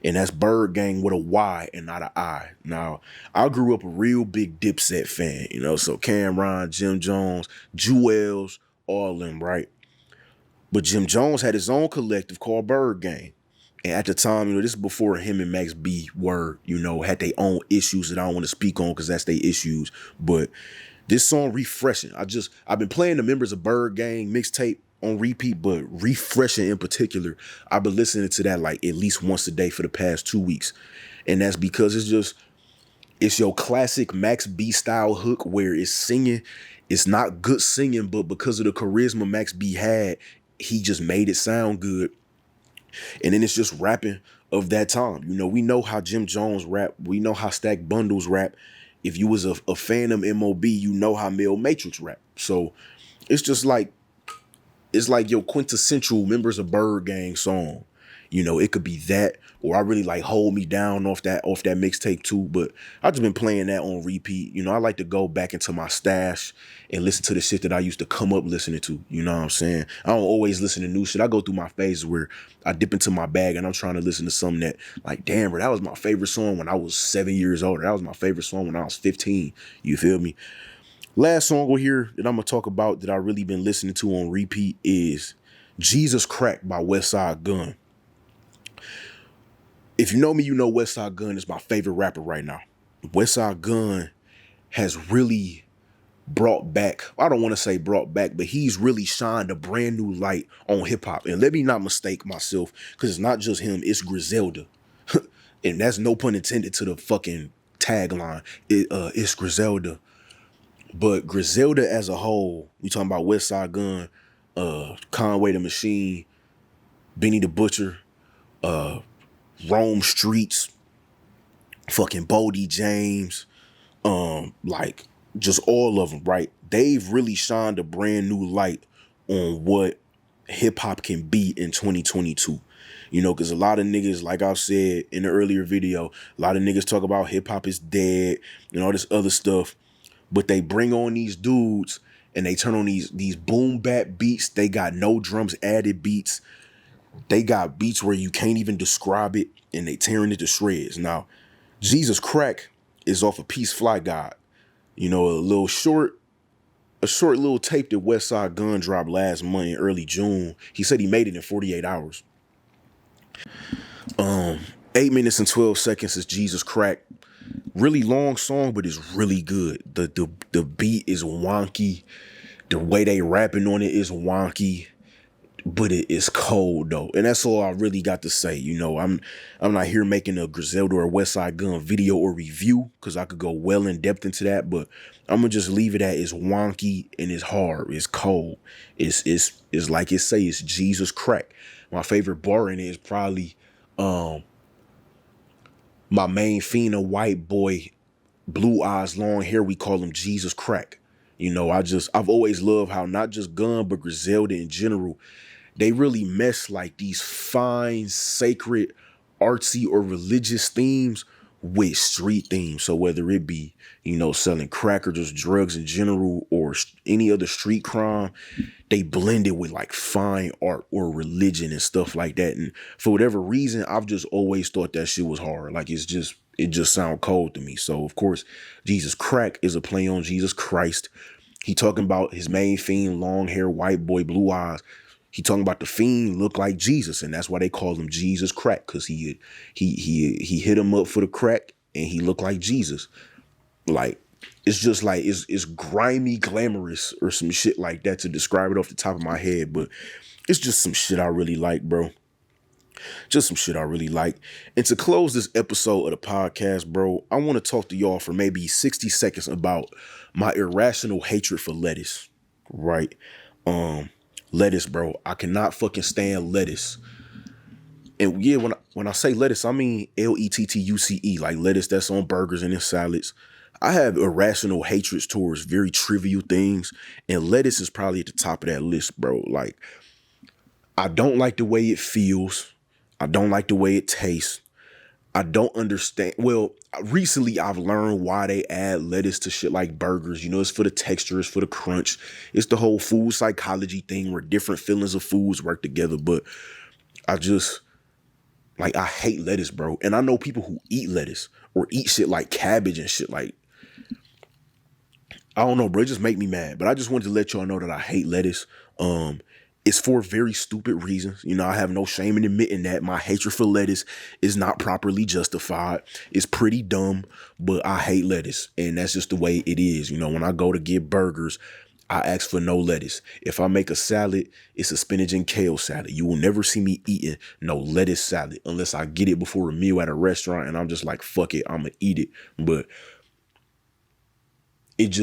And that's Bird Gang with a Y and not an I. Now, I grew up a real big Dipset fan, you know, so Cameron, Jim Jones, Jewels, all of them, right? But Jim Jones had his own collective called Bird Gang. And at the time, you know, this is before him and Max B were, you know, had their own issues that I don't want to speak on because that's their issues. But this song refreshing. I've been playing the Members of Bird Gang mixtape on repeat, but refreshing in particular, I've been listening to that like at least once a day for the past 2 weeks. And that's because it's your classic Max B style hook where it's singing. It's not good singing, but because of the charisma Max B had, he just made it sound good. And then it's just rapping of that time. You know, we know how Jim Jones rap. We know how Stack Bundles rap. If you was a fan of M.O.B., you know how Mel Matrix rap. So it's just like, it's like your quintessential Members of Bird Gang song. You know, it could be that, or I really like Hold Me Down off that mixtape too. But I just been playing that on repeat. You know, I like to go back into my stash and listen to the shit that I used to come up listening to. You know what I'm saying? I don't always listen to new shit. I go through my phases where I dip into my bag and I'm trying to listen to something that, like, damn, bro, that was my favorite song when I was 7 years old. That was my favorite song when I was 15. You feel me? Last song over here that I'm gonna talk about that I really been listening to on repeat is Jesus Crack by Westside Gunn. If you know me, you know Westside Gunn is my favorite rapper right now. Westside Gunn has really brought back, I don't want to say brought back, but he's really shined a brand new light on hip hop. And let me not mistake myself, because it's not just him, it's Griselda. And that's no pun intended to the fucking tagline. It's Griselda. But Griselda as a whole, we talking about Westside Gunn, Conway the Machine, Benny the Butcher, Rome Streets, fucking Bodie James, like just all of them, right? They've really shined a brand new light on what hip hop can be in 2022. You know, because a lot of niggas, like I've said in the earlier video, a lot of niggas talk about hip hop is dead and all this other stuff, but they bring on these dudes and they turn on these boom bap beats. They got no drums added beats. They got beats where you can't even describe it, and they tearing it to shreds. Now, Jesus Crack is off of Peace Fly God. You know, a short little tape that Westside Gunn dropped last month in early June. He said he made it in 48 hours. 8 minutes and 12 seconds is Jesus Crack. Really long song, but it's really good. The beat is wonky. The way they rapping on it is wonky. But it is cold though, and that's all I really got to say. You know, I'm not here making a Griselda or Westside Gunn video or review because I could go well in depth into that. But I'm gonna just leave it at it's wonky and it's hard, it's cold, it's like it say, it's Jesus Crack. My favorite bar in it is probably my main fiend, a white boy, blue eyes, long hair. We call him Jesus Crack. You know, I've always loved how not just Gunn but Griselda in general, they really mesh like these fine, sacred, artsy, or religious themes with street themes. So whether it be, you know, selling crack or just drugs in general or any other street crime, they blend it with like fine art or religion and stuff like that. And for whatever reason, I've just always thought that shit was hard. Like it just sound cold to me. So of course, Jesus Crack is a play on Jesus Christ. He talking about his main fiend, long hair, white boy, blue eyes. He talking about the fiend look like Jesus, and that's why they call him Jesus Crack, because he hit him up for the crack and he looked like Jesus. Like it's just like it's grimy, glamorous, or some shit like that to describe it off the top of my head, but it's just some shit I really like, bro. Just some shit I really like. And to close this episode of the podcast, bro, I want to talk to y'all for maybe 60 seconds about my irrational hatred for lettuce, right? Lettuce, bro. I cannot fucking stand lettuce. And yeah, when I say lettuce, I mean Lettuce, like lettuce that's on burgers and in salads. I have irrational hatreds towards very trivial things, and lettuce is probably at the top of that list, bro. Like, I don't like the way it feels. I don't like the way it tastes. I don't understand. Well, recently I've learned why they add lettuce to shit like burgers. You know, it's for the texture, it's for the crunch. It's the whole food psychology thing where different feelings of foods work together. But I just, like, I hate lettuce, bro. And I know people who eat lettuce or eat shit like cabbage and shit like, I don't know, bro. It just make me mad. But I just wanted to let y'all know that I hate lettuce. It's for very stupid reasons. You know, I have no shame in admitting that my hatred for lettuce is not properly justified. It's pretty dumb, but I hate lettuce. And that's just the way it is. You know, when I go to get burgers, I ask for no lettuce. If I make a salad, it's a spinach and kale salad. You will never see me eating no lettuce salad unless I get it before a meal at a restaurant and I'm just like, fuck it, I'm gonna eat it. But it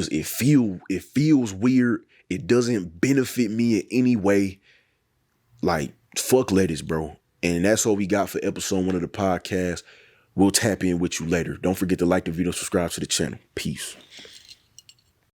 feels weird. It doesn't benefit me in any way. Like, fuck lettuce, bro. And that's all we got for episode 1 of the podcast. We'll tap in with you later. Don't forget to like the video, subscribe to the channel. Peace.